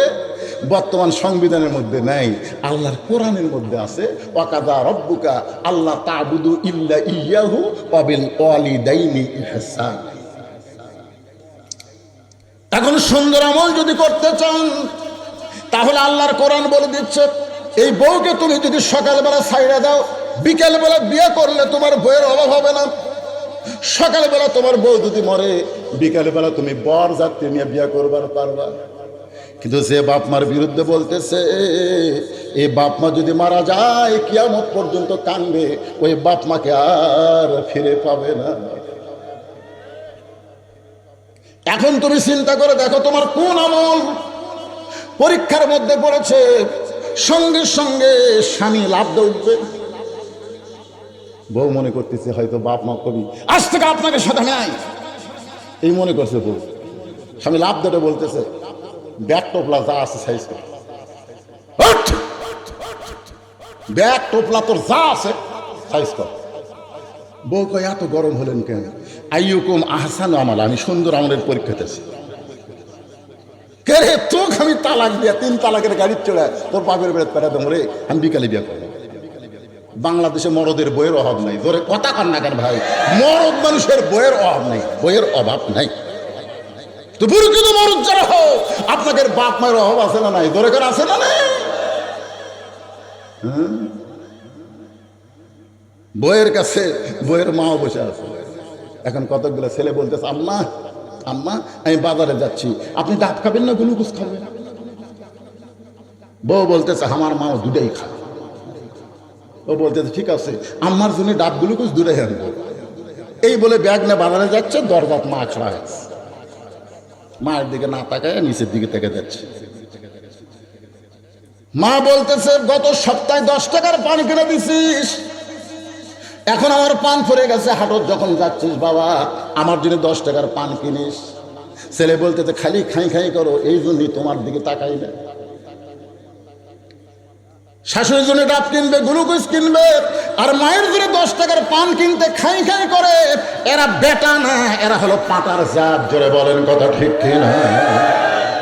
[SPEAKER 1] বর্তমান সংবিধানের মধ্যে নাই, আল্লাহর কোরআনের মধ্যে আছে। ওয়াকাযা রাব্বুকা আল্লা তা'বুদু ইল্লা ইয়্যাহু ওয়া বিল ওয়ালিদাইনি ইহসান। এখন সুন্দর আমল যদি করতে চান তাহলে আল্লাহর কোরআন বলে দিচ্ছে এই বউকে তুমি যদি সকালবেলা ছাইড়া দাও, বিকেলবেলা বিয়ে করলে তোমার বউয়ের অভাব হবে না। সকালবেলা তোমার বউ যদি মরে, বিকালবেলা তুমি বর যাত্রী নিয়ে বিয়ে করবার পারবা। কিন্তু যে বাপ মার বিরুদ্ধে বলতেছে এই বাপ মা যদি মারা যায় কিয়ামত পর্যন্ত কাঁদবে, ওই বাপ মাকে আর ফিরে পাবে না। এখন তুমি চিন্তা করে দেখো তোমার কোন আমল পরীক্ষার মধ্যে পড়েছে। সঙ্গে সঙ্গে স্বামী লাভ উঠবে। বউ মনে করতেছে হয়তো বাপ মা কবি আজ থেকে আপনাকে সাথে নাই, এই মনে করছে বউ। স্বামী লাভ দেটে বলতেছে ব্যাগ টোপলা যা আছে সাইজ কর, ব্যাগ টোপলা তোর যা আছে সাইজ কর। বউ কয় এত গরম হলেন কেন? আইয়ুকুম আহসানু আমালা, আমি সুন্দর আমলের পরীক্ষাতেছি। কে রে তোকে আমি তালাক দিয়া 3 তালাকের গাড়ি চড়ে তোর বাপের বেড়ে পেটা দেবো রে, আমি বিকালে বিয়ে করবো। বাংলাদেশে মরদের বইয়ের অভাব নাই, ধরে কথা কন না কেন ভাই? মরদ মানুষের বইয়ের অভাব নাই, বইয়ের অভাব নাই। তো বুড়ি কিন্তু মরদ যারা হোক আপনাদের বাপ মায়ের অভাব আছে না নাই? ধরে করে আছে না নাই? বইয়ের কাছে বইয়ের মাও বসে আছে। এখন কতগুলো ছেলে বলতেছে, আম্মা আম্মা আমি বাজারে যাচ্ছি, আপনি ডাব খাবেন না গ্লুকোজ খাবেন? বউ বলতেছে আমার মাও দুটাই খায়। ও বলতেছে ঠিক আছে, আম্মার জন্য ডাব গ্লুকোজ দুটাই আনবো। এই বলে ব্যাগ নিয়ে বাজারে যাচ্ছে, দরজাত মা খাড়া হয়েছে, মায়ের দিকে না তাকায় নিচের দিকে তাকে যাচ্ছে। মা বলতেছে গত সপ্তাহে 10 টাকার পান কিনে দিছিস, এখন আমার পান ফুরে গেছে, হাটত যখন যাচ্ছিস বাবা আমার জন্য 10 টাকার পান কিনিস। ছেলে বলতেছে খালি খাই খাই করো, এই জন্যই তোমার দিকে তাকাই না। শাশুড়ির জন্য ডাব কিনবে, গ্লুকোজ কিনবে, আর মায়ের জন্য 10 টাকার পান কিনতে খাই খাই করে। এরা বেটা না, এরা হলো পাটার জাত। জোরে বলেন কথা ঠিক কিনা?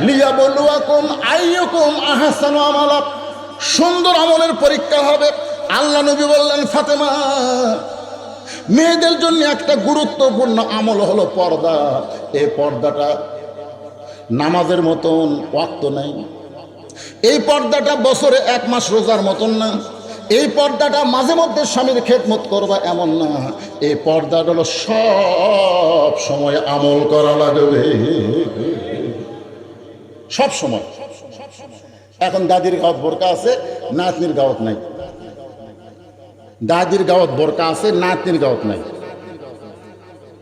[SPEAKER 1] লিয়াবলুয়াকুম আইয়ুকুম আহসানু আমালা, সুন্দর আমলের পরীক্ষা হবে। আল্লাহ নবী বললেন ফাতেমা, মেয়েদের জন্য একটা গুরুত্বপূর্ণ আমল হলো পর্দা। এই পর্দাটা নামাজের মতন ওয়াক্ত নেই, এই পর্দাটা বছরে 1 মাস রোজার মতন না, এই পর্দাটা মাঝে মধ্যে স্বামীর খেদমত করবা এমন না, এই পর্দাটা হলো সব সময় আমল করা লাগবে, সব সময়। এখন দাদির গাওয়াত বোরকা আছে, নাতনির গাওয়াত নাই। দাদির গাওয়াত বোরকা আছে, নাতনির গাওয়াত নাই।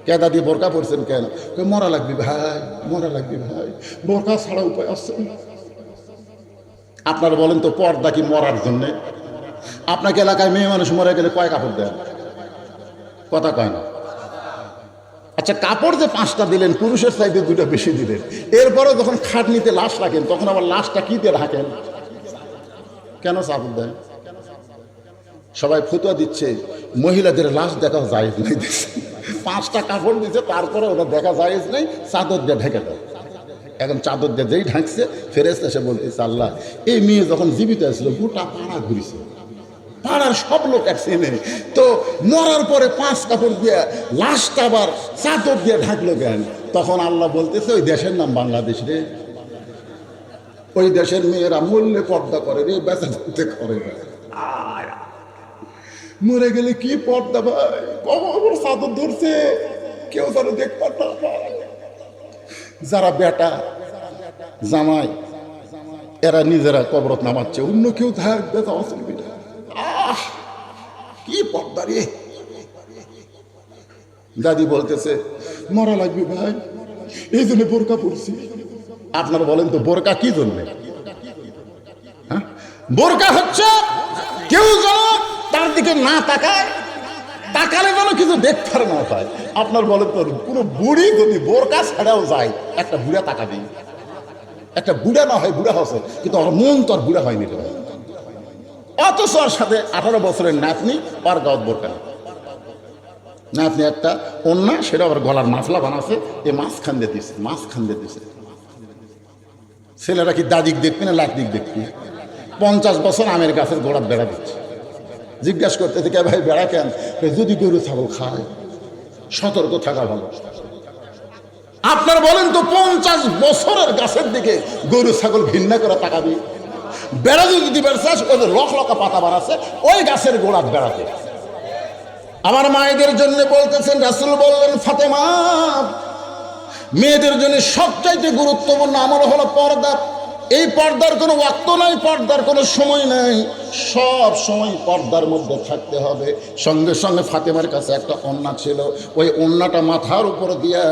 [SPEAKER 1] কে দাদি বোরকা পরছেন কেন? মরা লাগবি ভাই, মরা লাগবি ভাই, বোরকা ছাড়া উপায় আছে? আপনারা বলেন তো পর্দা কি মরার জন্যে? আপনাকে এলাকায় মেয়ে মানুষ মরে গেলে কয় কাপড় দেন? কথা কয় না। আচ্ছা কাপড় যে 5টা দিলেন, পুরুষের চাইতে 2টা বেশি দিলেন, এরপরে যখন খাটনিতে লাশ রাখেন তখন আবার লাশটা কি দিয়ে রাখেন? কেন চাদর দেন? সবাই ফতুয়া দিচ্ছে মহিলাদের লাশ দেখা জায়েজ নাই, 5টা কাপড় দিচ্ছে তারপরে ওটা দেখা জায়েজ নেই, চাদর দিয়ে ঢেকে দেয়। এখন চাদর দিয়ে যেই ঢাকছে, ফেরেশতা এসে বলতেছে আল্লাহ এই মেয়ে যখন জীবিত ছিল গোটা পাড়া ঘুরেছে, পাড়ার সব লোক এক চেনে, তো মরার পরে 5 কাপড় দিয়ে লাশটা আবার চাদর দিয়ে ঢাকলো কেন? তখন আল্লাহ বলতেছে ওই দেশের নাম বাংলাদেশ রে, ওই দেশের মেয়েরা মরলে পর্দা করে রে, বেচা ধরতে করে না। মরে গেলে কি পর্দা ভাই, কবর চাদর ধরছে, কেউ যেন দেখতে না পায়। যারা বেটা জামাই এরা নিজেরা কবরত নামাচ্ছে, অন্য কেউ থাকবে অসুবিধা না। কি পর্দা রে। দাদি বলতেছে মরা লাগবে ভাই, এই জন্য বোরকা পরছি। আপনারা বলেন তো বোরকা কি জন্য? হ্যাঁ, বোরকা হচ্ছে কেউ যেন তার দিকে না তাকায়, তাকালে যেন কিছু দেখতে না পায়। আপনার বলেন তো পুরো বুড়ি যদি বোরকা ছাড়াও যায়, একটা বুড়া তাকাবে, একটা বুড়া না হয় বুড়া হচ্ছে, কিন্তু ওর মন তো আর বুড়া হয়নি। অথচ ওর সাথে 18 বছরের নাতনি, আর গাওয়াত বোরকা নাতনি একটা অন্যা, সেটা আবার গলার মাফলা বানাচ্ছে, এ মাঝখান দিয়ে দিচ্ছে, মাঝখান দিয়ে দিচ্ছে। ছেলেরা কি দাদিক দেখবি না লাখ দিক দেখবি? 50 বছর আমের গাছের গোড়ার বেড়া দিচ্ছে। জিজ্ঞাসা করতে থেকে ভাই বেড়া কেন? যদি গরু ছাগল খায়, সতর্ক থাকা ভালো। আপনার বলেন তো 50 বছরের গাছের দিকে গরু ছাগল ঘৃণা করে তাকাবি? বেড়া যদি দিবার চাস, ওই যে লক লকা পাতা বাড়াচ্ছে, ওই গাছের গোড়ার বেড়াতে। আমার মায়েদের জন্য বলতেছেন, রাসূল বললেন ফাতেমা মেয়েদের জন্য সবচাইতে গুরুত্বপূর্ণ আমল হলো পর্দা। এই পর্দার কোনো ওয়াক্ত নাই, পর্দার কোনো সময় নাই, সব সময় পর্দার মধ্যে থাকতে হবে। সঙ্গে সঙ্গে ফাতেমার কাছে একটা ওন্না ছিল, ওই ওন্নাটা মাথার উপর দিয়ে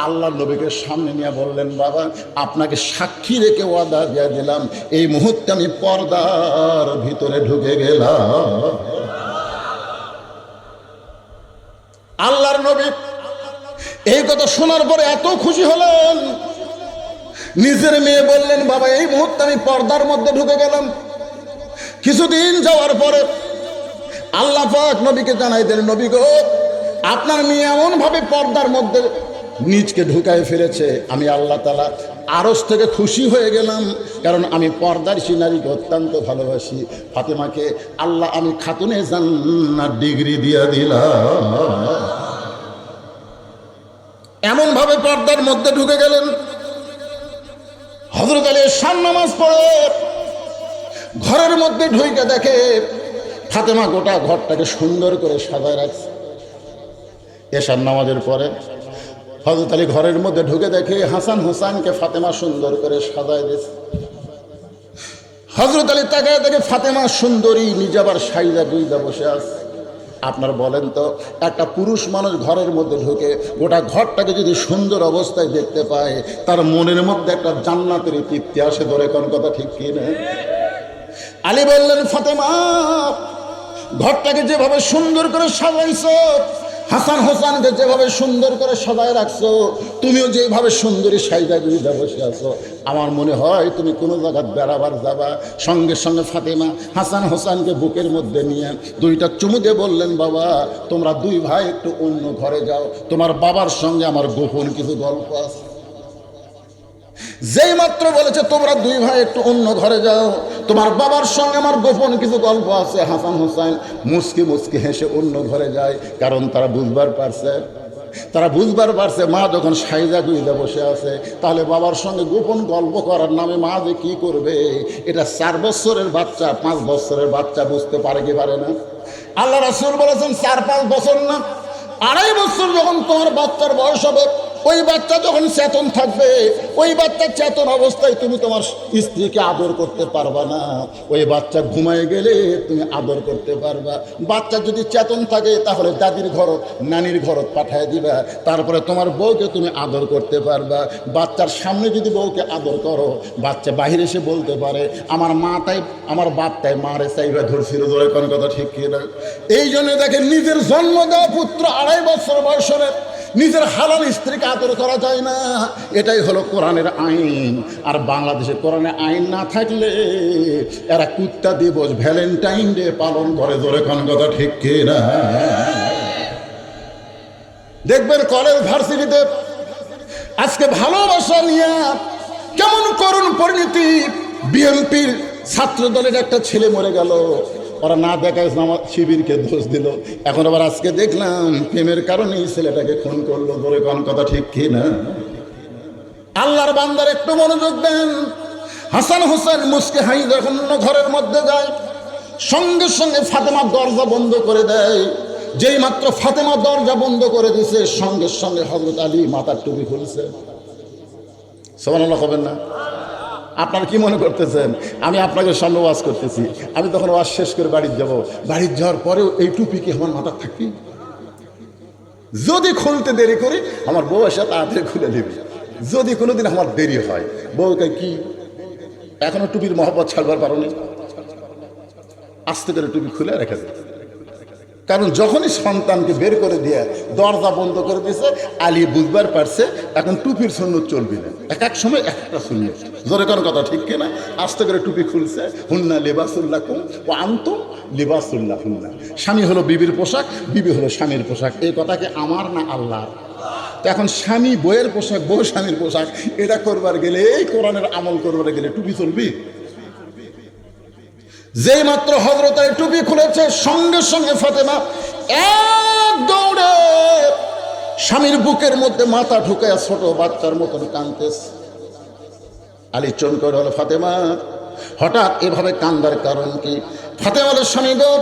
[SPEAKER 1] আল্লাহ নবীকে সামনে নিয়ে বললেন বাবা আপনাকে সাক্ষী রেখে ওয়াদা দিয়ে দিলাম, এই মুহূর্তে আমি পর্দার ভিতরে ঢুকে গেলাম। আল্লাহর নবী এই কথা শোনার পরে এত খুশি হলেন, নিজের মেয়ে বললেন বাবা এই মুহূর্তে আমি পর্দার মধ্যে ঢুকে গেলাম। কিছুদিন যাওয়ার পরে আল্লাহ পাক নবীকে জানাই দিলেন, নবী গো আপনার মেয়ে এমন ভাবে পর্দার মধ্যে নিজকে ঢুকায় ফেলেছে, আমি আল্লাহ তাআলা আরশ থেকে খুশি হয়ে গেলাম, কারণ আমি পর্দার নারীকে অত্যন্ত ভালোবাসি। ফাতেমাকে আল্লাহ আমি খাতুনে জান্নাত ডিগ্রি দিয়ে দিলাম। এমন ভাবে পর্দার মধ্যে ঢুকে গেলেন। হযরত আলী শান নামাজ পড়ে ঘরের মধ্যে ঢুকে দেখে ফাতেমা গোটা ঘরটাকে সুন্দর করে সাজায় রাখছে। এশার নামাজের পরে হযরত আলী ঘরের মধ্যে ঢুকে দেখে হাসান হোসেনকে ফাতেমা সুন্দর করে সাজায় দিয়েছে। হযরত আলী তাকায় দেখে ফাতেমা সুন্দরী নিজে আবার সাইজা গুইজা বসে আছে। আপনার বলেন তো, একটা পুরুষ মানুষ ঘরের মধ্যে ঢুকে গোটা ঘরটাকে যদি সুন্দর অবস্থায় দেখতে পায়, তার মনের মধ্যে একটা জান্নাতের তৃপ্তি আসে। ধরে কোন কথা ঠিক কি না? আলী বললেন, ফাতেমা ঘরটাকে যেভাবে সুন্দর করে সাজাইছো, হাসান হোসেনকে যেভাবে সুন্দর করে সাজায় রাখছো, তুমিও যেভাবে সুন্দরী সাইজা গুইজা বসে আছো, আমার মনে হয় তুমি কোনো জায়গায় বেড়াবার যাবা। সঙ্গে সঙ্গে ফাতেমা হাসান হোসেনকে বুকের মধ্যে নিয়ে দুইটা চুমু দিয়ে বললেন, বাবা তোমরা দুই ভাই একটু অন্য ঘরে যাও, তোমার বাবার সঙ্গে আমার গোপন কিছু গল্প আছে। যেই মাত্র বলেছে তোমরা দুই ভাই একটু অন্য ঘরে যাও, তোমার বাবার সঙ্গে আমার গোপন কিছু গল্প আছে, হাসান হোসেন মুচকি মুচকি হেসে অন্য ঘরে যায়। কারণ তারা বুঝবার পারছে মা যখন সাইজা গুইজা বসে আছে, তাহলে বাবার সঙ্গে গোপন গল্প করার নামে মা যে কি করবে, এটা 4 বছরের বাচ্চা 5 বছরের বাচ্চা বুঝতে পারে কি পারে না? আল্লাহ রাসূল বলেছেন 4-5 বছর না, 2.5 বছর যখন তোমার বাচ্চার বয়স হবে, ওই বাচ্চা যখন চেতন থাকবে, ওই বাচ্চা চেতন অবস্থায় তুমি তোমার স্ত্রীকে আদর করতে পারবা না। ওই বাচ্চা ঘুমায় গেলে তুমি আদর করতে পারবা। বাচ্চা যদি চেতন থাকে তাহলে দাদির ঘর নানির ঘর পাঠায় দিবা, তারপরে তোমার বউকে তুমি আদর করতে পারবা। বাচ্চার সামনে যদি বউকে আদর করো, বাচ্চা বাহিরে এসে বলতে পারে আমার মা তাই আমার বাপ তাই মারে চাইবা ধরছিল। ধরে কোন কথা ঠিক কিনা? এই জন্য দেখেন, নিজের জন্ম দেওয়া পুত্র 2.5 বছর বয়সের নিজের হালাল স্ত্রীকে আদর করা যায় না। এটাই হলো কোরআনের আইন। আর বাংলাদেশে কোরআনের আইন না থাকলে এরা কুত্তা দিবস ভ্যালেন্টাইন ডে পালন করে। ধরে কোন কথা ঠিক কিনা? দেখবেন কলেজ ভার্সিটিতে আজকে ভালোবাসা নিয়ে কেমন করুণ পরিণতি। বিএনপির ছাত্র দলের একটা ছেলে মরে গেল, ওরা না দেখায় শিবিরকে দোষ দিল। এখন আবার আজকে দেখলাম প্রেমের কারণে এই ছেলেটাকে খুন করলো। ধরে কোন কথা ঠিক কি না? আল্লাহর বান্দার একটু মনোযোগ দেন। হাসান হোসেন মুসকে হাই যখন ঘরের মধ্যে যায়, সঙ্গে সঙ্গে ফাতেমা দরজা বন্ধ করে দেয়। যেই মাত্র ফাতেমা দরজা বন্ধ করে দিছে, সঙ্গে সঙ্গে হযরত আলী মাথার টুপি খুলছে। সুবহানাল্লাহ হবেন না? আপনারা কি মনে করতেছেন আমি আপনাকে সামনে ওয়াজ করতেছি? আমি তখন ওয়াজ শেষ করে বাড়ি যাব, বাড়ি যাওয়ার পরেও এই টুপি কি আমার মাথার থাকবে? যদি খুলতে দেরি করি, আমার বউ এসে তাড়াতাড়ি খুলে দেবে। যদি কোনোদিন আমার দেরি হয়, বউকে কি এখনো টুপির মহব্বত ছাড়বার পারোনি? আস্তে করে টুপি খুলে রেখে দেয়। কারণ যখনই সন্তানকে বের করে দিয়ে দরজা বন্ধ করে দিয়েছে, আলী বুঝবার পারছে এখন টুপির সুন্নত চলবে না। এক সময় একটা সুন্নত। জোরে কোন কথা ঠিক কিনা? আস্তে করে টুপি খুলছে। হুন্না লিবাসুল্লাকুম ওয়া আনতুম লিবাসুল্লাহুন্না। স্বামী হলো বিবির পোশাক, বিবি হলো স্বামীর পোশাক। এই কথা কি আমার না আল্লাহ? তো এখন স্বামী বইয়ের পোশাক, বউ স্বামীর পোশাক, এটা করবার গেলে, এই কোরআনের আমল করবার গেলে টুপি চলবি? যেই মাত্র হযরত আলী টুপি খুলেছে, সঙ্গে সঙ্গে ফাতেমা এক দৌড়ে স্বামীর বুকের মধ্যে মাথা ঢুকায় ছোট বাচ্চার মতন কাঁদতেছে। আলী চমকে হলো, ফাতেমা হঠাৎ এভাবে কান্দার কারণ কি? ফাতেমার স্বামী গো,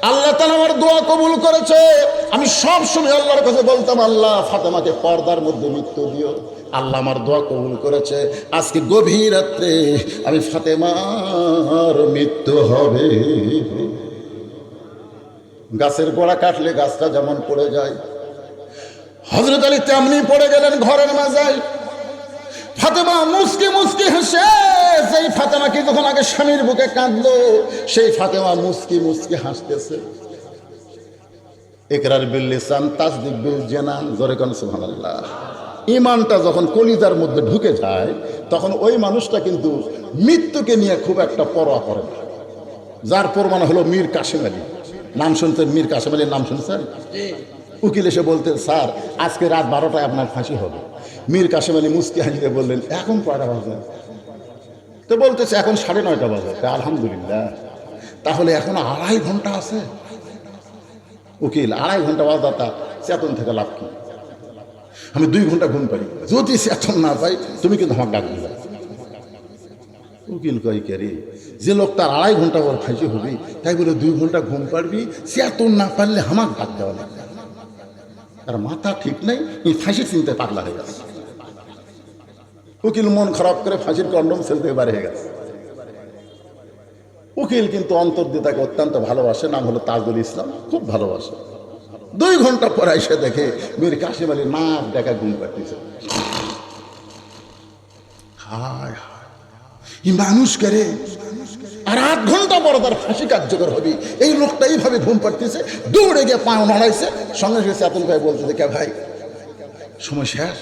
[SPEAKER 1] আল্লাহ তাআলা আমার দোয়া কবুল করেছে। আমি সব সময় আল্লাহর কাছে বলতাম, আল্লাহ ফাতেমাকে পর্দার মধ্যে মৃত্যু দিও। আল্লাহ আমার দোয়া কবুল করেছে। আজকে গভীর রাত্রে আমি ফাতেমার মৃত্যু হবে। গাছের গোড়া কাটলে গাছটা যেমন পড়ে যায়, হযরত আলী তেমনি পড়ে গেলেন ঘরের মাঝায়। ফাতেমা মুচকি মুচকি হেসে, যেই ফাতেমা কি যখন আগে স্বামীর বুকে কাঁদলো, সেই ফাতেমা মুচকি মুচকি হাসতেছে। ইকরার বিল লিসান তাসদিক বিল জানান। জোরে কোন সুবহানাল্লাহ। ইমানটা যখন কলিজার মধ্যে ঢুকে যায়, তখন ওই মানুষটা কিন্তু মৃত্যুকে নিয়ে খুব একটা পরোয়া করে না। যার প্রমাণ হলো মীর কাসেম আলী। নাম শুনছেন? মীর কাসেম আলীর নাম শুনছেন? উকিল এসে বলতেন, স্যার আজকে রাত 12টায় আপনার ফাঁসি হবে। মীর কাসেম আলী মুস্কি হাসিতে বললেন, এখন কয়টা বাজে? তো বলতেছে এখন 9:30 বাজে। আলহামদুলিল্লাহ, তাহলে এখন 2.5 ঘন্টা আছে। উকিল, 2.5 ঘন্টা বাজে, চেতন থেকে লাভ কি? আমি 2 ঘন্টা ঘুম পারি, যদি চেতন না পাই তুমি কিন্তু আমার ডাক দিবে। উকিল কয় কে রে, যে লোকটার 2.5 ঘন্টা পর ফাঁসি হবে তাই বলে 2 ঘন্টা ঘুম পাড়বি, সে এত না পারলে হামাক ডাক দেওয়া লাগবে। আর মাথা ঠিক নাই, এই ফাঁসির চিন্তায় পাগলা হয়ে গেছে। উকিল মন খারাপ করে ফাঁসির কন্ডম সেল থেকে বার হয়ে গেছে। উকিল কিন্তু অন্তর দিয়ে তাকে অত্যন্ত ভালোবাসে, নাম হলো তাজুল ইসলাম, খুব ভালোবাসে। 2 ঘন্টা পরে এসে দেখে মীর কাসেম আলী নাক দেখা ঘুম পাড়তেছে। হায় এই মানুষ করে, আর 8 ঘন্টা পরে তার ফাঁসি কার্যকর হবে, এই লোকটা এইভাবে ঘুম পাড়তেছে। দৌড়ে গিয়ে পাও নাড়াইছে, সঙ্গে সঙ্গে চেতন ভাই বলতেছে, কে ভাই সময় শেষ?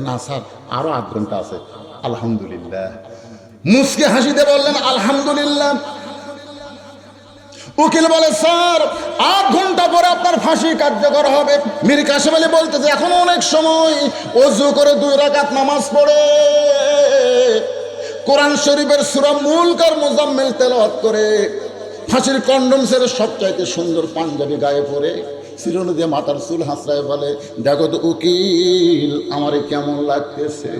[SPEAKER 1] না স্যার, আরো 8 ঘন্টা আছে। আলহামদুলিল্লাহ, মুসকে হাসিতে বললেন আলহামদুলিল্লাহ। উকিল বলে, স্যার 8 ঘন্টা পরে আপনার ফাঁসি কার্যকর হবে। মীর কাসেম আলী বলতেছে, এখনো অনেক সময়। ওযু করে 2 রাকাত নামাজ পড়ে কোরআন শরীফের সূরা মুলক আর মুজাম্মিল তেলাওয়াত করে ফাঁসির কন্ডম ছেড়ে সবচাইতে সুন্দর পাঞ্জাবি গায়ে পরে চিরুনি দিয়ে মাথার চুল হাসড়ায় বলে, দেখো তো উকিল আমারে কেমন লাগতেছে।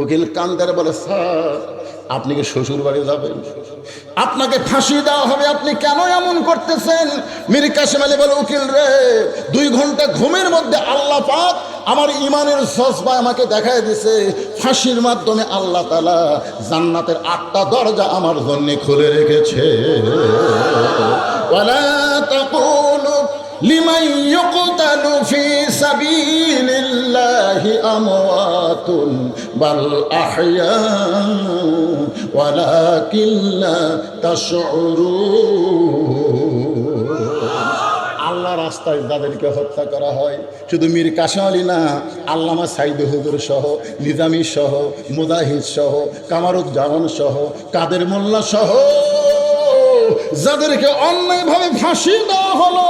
[SPEAKER 1] উকিল কান্দারে বলে, স্যার আপনি কি শ্বশুর বাড়ি যাবেন? আপনাকে ফাঁসি দেওয়া হবে, আপনি কেন এমন করতেছেন? মীর কাসেম আলী বলে, উকিল রে, 2 ঘন্টা ঘুমের মধ্যে আল্লাহ পাক আমার ইমানের জজবা আমাকে দেখায় দিছে, ফাঁসির মাধ্যমে আল্লাহ তাআলা জান্নাতের 8টা দরজা আমার জন্য খুলে রেখেছে। ওয়ালা তাকুলু লিমান ইউকতালু ফি সাবিলিল্লাহি আমওয়াতুন বাল আহইয়া ওয়ালাকিন লা তাশউরুন। আল্লাহ রাস্তায় যাদেরকে হত্যা করা হয়, শুধু মীর কাসেম আলী না, আল্লামা সাইদ হুজুর সহ, নিজামী সহ, মুজাহিদ সহ, কামারুজ্জামান সহ, কাদের মোল্লা সহ যাদেরকে অন্যায়ভাবে ফাঁসি দেওয়া হলো,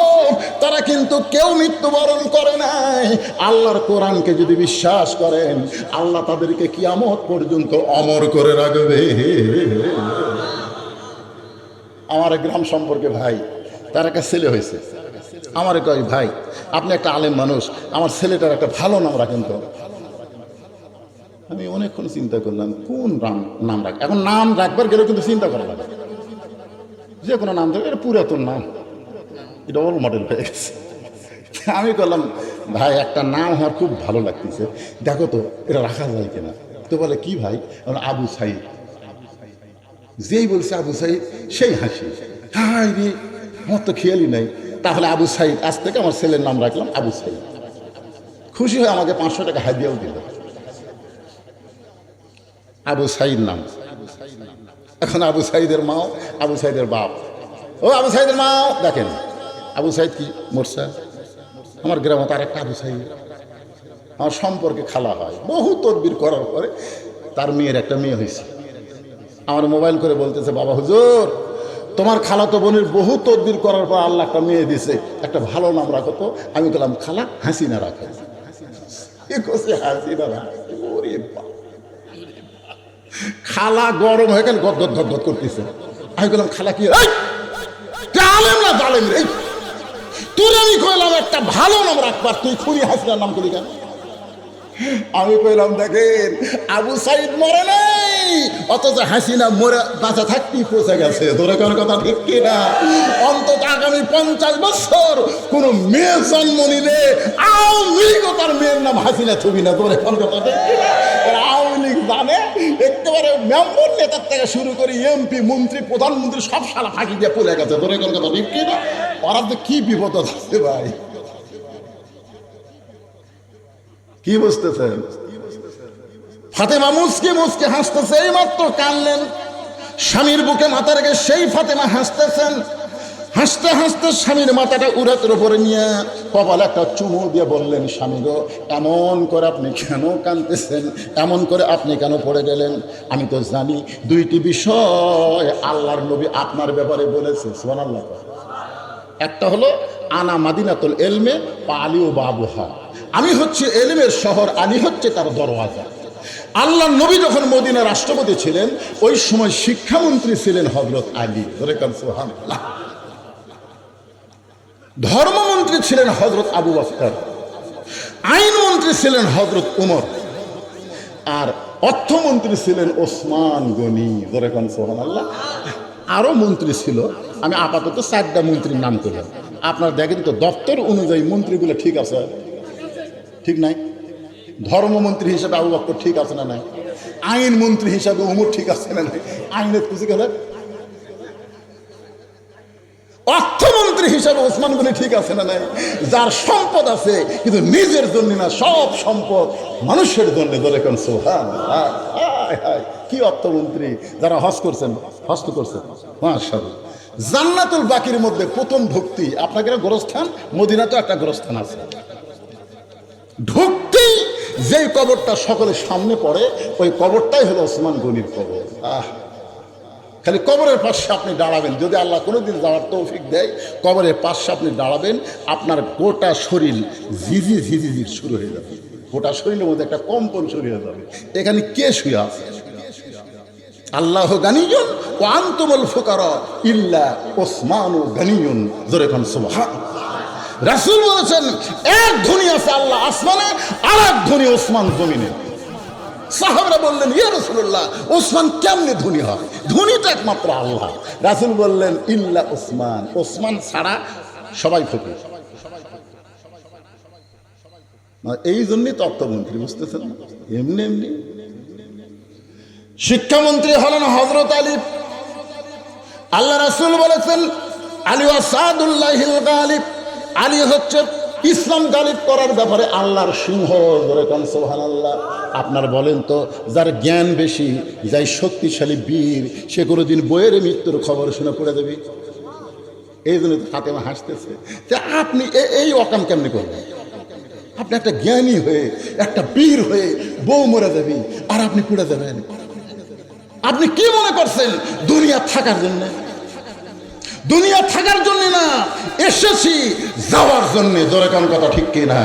[SPEAKER 1] তারা কিন্তু কেউ মৃত্যুবরণ করে নাই। আল্লাহর কোরআনকে যদি বিশ্বাস করেন, আল্লাহ তাদেরকে কিয়ামত পর্যন্ত অমর করে রাখবে। আমার গ্রাম সম্পর্কে ভাই, তার একটা ছেলে হয়েছে। আমার কয়, ভাই আপনি একটা আলেম মানুষ, আমার ছেলেটার একটা ভালো নাম রাখেন তো। আমি অনেকক্ষণ চিন্তা করলাম কোন নাম রাখ। এখন নাম রাখবার গেলে কিন্তু চিন্তা করা লাগে, যে কোনো নাম থাকে, এটা পুরাতন নাম, এটা ওল্ড মডেল হয়ে গেছে। আমি বললাম, ভাই একটা নাম আমার খুব ভালো লাগতেছে, দেখো তো এটা রাখা যায় কিনা। তো বলে, কি ভাই? আবু সাইদ। যেই বলছে আবু সাইদ, সেই হাসি। হাই রে, আমার তো খেয়ালই নাই। তাহলে আবু সাইদ, আজ থেকে আমার ছেলের নাম রাখলাম আবু সাইদ। খুশি হয়ে আমাকে 500 টাকা হাদিয়াও দিল। আবু সাইদ নাম। এখন আবু সাইদের মাও, আবু সাইদের বাপ, ও আবু সাইদের মাও দেখেন, আবু সাইদ কি মরছে? আমার গ্রামে তার একটা আবু সাইদ, আমার সম্পর্কে খালা হয়। বহু তদবির করার পরে তার মেয়ের একটা মেয়ে হয়েছে। আমার মোবাইল করে বলতেছে, বাবা হুজুর, তোমার খালাতো বোনের বহু তদবির করার পর আল্লাহ একটা মেয়ে দিছে, একটা ভালো নাম রাখো তো। আমি বললাম, খালা হাসিনা রাখো। হাসিনা রাখো। খালা গরম হয়ে গেল, গদগদ গদগদ করতেছে। আমি বললাম, খালা কি আলেম না জালেম রে? তোর আমি কইলাম একটা ভালো নাম রাখবার, তুই খুনি হাসিনার নাম করি কেন? আমি কইলাম, দেখেন আবু সাইদ মরে নাই, অথচ হাসিনা মরে বাঁচা থাকতেই পৌঁছে গেছে। ধরে কোন কথা ঠিক কিনা? অন্তত আগামী 50 বছর কোন মেয়ে জন্ম নিলে আওয়ামী লীগ তার মেয়ের নাম হাসিনা ছবি না। ধরে কোন কথা ঠিক কিনা? আওয়ামী লীগ জানে একেবারে মেম্বার নেতার থেকে শুরু করে এমপি, মন্ত্রী, প্রধানমন্ত্রী সব শালা ফাঁকি দিয়ে পড়ে গেছে। ধরে কোন কথা ঠিক কিনা? ওরা তো কি বিপদ আছে ভাই, কি বুঝতেছেন? ফাতেমা মুসকে মুসকে হাসতেছে, এই মাত্র কানলেন, স্বামীর বুকে মাথা রেখে সেই ফাতেমা হাসতেছেন। হাসতে হাসতে স্বামীর মাথাটা উড়াতের উপরে নিয়ে কপালে একটা চুমু দিয়ে বললেন, স্বামী গো, এমন করে আপনি কেন কাঁদতেছেন? এমন করে আপনি কেন পড়ে গেলেন? আমি তো জানি 2টি বিষয় আল্লাহর নবী আপনার ব্যাপারে বলেছে। সুবহানাল্লাহ। একটা হলো আনা মাদিনাতুল ইলমে পালিউ বাবুহা, আমি হচ্ছে এলিমের শহর, আমি হচ্ছে তার দরওয়াজা। আল্লাহ নবী যখন মদিনার রাষ্ট্রপতি ছিলেন, ওই সময় শিক্ষামন্ত্রী ছিলেন হযরত আলী। সুবহানাল্লাহ। ধর্মমন্ত্রী ছিলেন হযরত আবু বকর, আইনমন্ত্রী ছিলেন হযরত উমর, আর অর্থমন্ত্রী ছিলেন ওসমান গনি, ধরে কোন সুবহানাল্লাহ। আরও মন্ত্রী ছিল, আমি আপাতত 4টা মন্ত্রীর নাম করলাম। আপনার দেখেন তো দপ্তর অনুযায়ী মন্ত্রীগুলো ঠিক আছে, ঠিক নাই? ধর্মমন্ত্রী হিসাবে আবু বকর ঠিক আছে না নাই? আইন মন্ত্রী হিসাবে উমর ঠিক আছে না নাই? আইনের খুশি গেলে অর্থমন্ত্রী হিসাবে ওসমান গনি ঠিক আছে না নাই? যার সম্পদ আছে কিন্তু নিজের জন্য না, সব সম্পদ মানুষের জন্য, ধরে কোন সুবহানাল্লাহ। কি অর্থমন্ত্রী! যারা হজ করছেন, হজ তো করছেন মাশাআল্লাহ। জান্নাতুল বাকির মধ্যে প্রথম ঢুকতি আপনাকে গোরস্থান, মদিনাতেও একটা গোরস্থান আছে। ঢুকতেই যেই কবরটা সকলের সামনে পড়ে ওই কবরটাই হলো ওসমান গনির কবর। খালি কবরের পাশে আপনি দাঁড়াবেন, যদি আল্লাহ কোনোদিন যাওয়ার তৌফিক দেয়, কবরের পাশে আপনি দাঁড়াবেন, আপনার গোটা শরীর ঝিঝি ঝিঝি শুরু হয়ে যাবে। গোটা শরীরের মধ্যে একটা কম্পন শুরু হয়ে যাবে। এখানে কে শুয়ে আছে? আল্লাহ গানিয়ুন ওয়া আনতুমুল ফুকারা ইল্লা ওসমান গানিয়ুন, জোরে কোন সুবহানাল্লাহ। রাসূল বলেছেন এক ধনী আছে আল্লাহ আসমানে, আর এক ধনী ওসমান জমিনে। সাহাবারা বললেন ইয়া রাসূলুল্লাহ, ওসমান কেমনে ধনী হয়? ধনী তো একমাত্র আল্লাহ। রাসূল বললেন ইল্লা ওসমান, ওসমান ছাড়া সবাই ফকির। এই জন্যই তো অর্থমন্ত্রী, বুঝতেছেন? এমনি এমনি শিক্ষামন্ত্রী হলেন হযরত আলী। আল্লাহ রাসূল বলেছেন আলী ওয়াসাদুল্লাহিল গালিব, আলী হচ্ছে ইসলাম গালিব করার ব্যাপারে আল্লাহর সিংহ, ধরে কোন সুবহানাল্লাহ। আপনার বলেন তো, যার জ্ঞান বেশি, যাই শক্তিশালী বীর, সে কোনোদিন বইয়ের মৃত্যুর খবর শুনে পড়ে দেবে? এই জন্য ফাতেমা হাসতেছে যে আপনি এই অকাম কেমনি করবেন? আপনি একটা জ্ঞানী হয়ে, একটা বীর হয়ে বউ মরে যাবি আর আপনি পুড়ে যাবেন? আপনি কি মনে করছেন দুনিয়া থাকার জন্য? দুনিয়া থাকার জন্য না, এসেছি যাওয়ার জন্য। জোরে কোন কথা ঠিক কি না?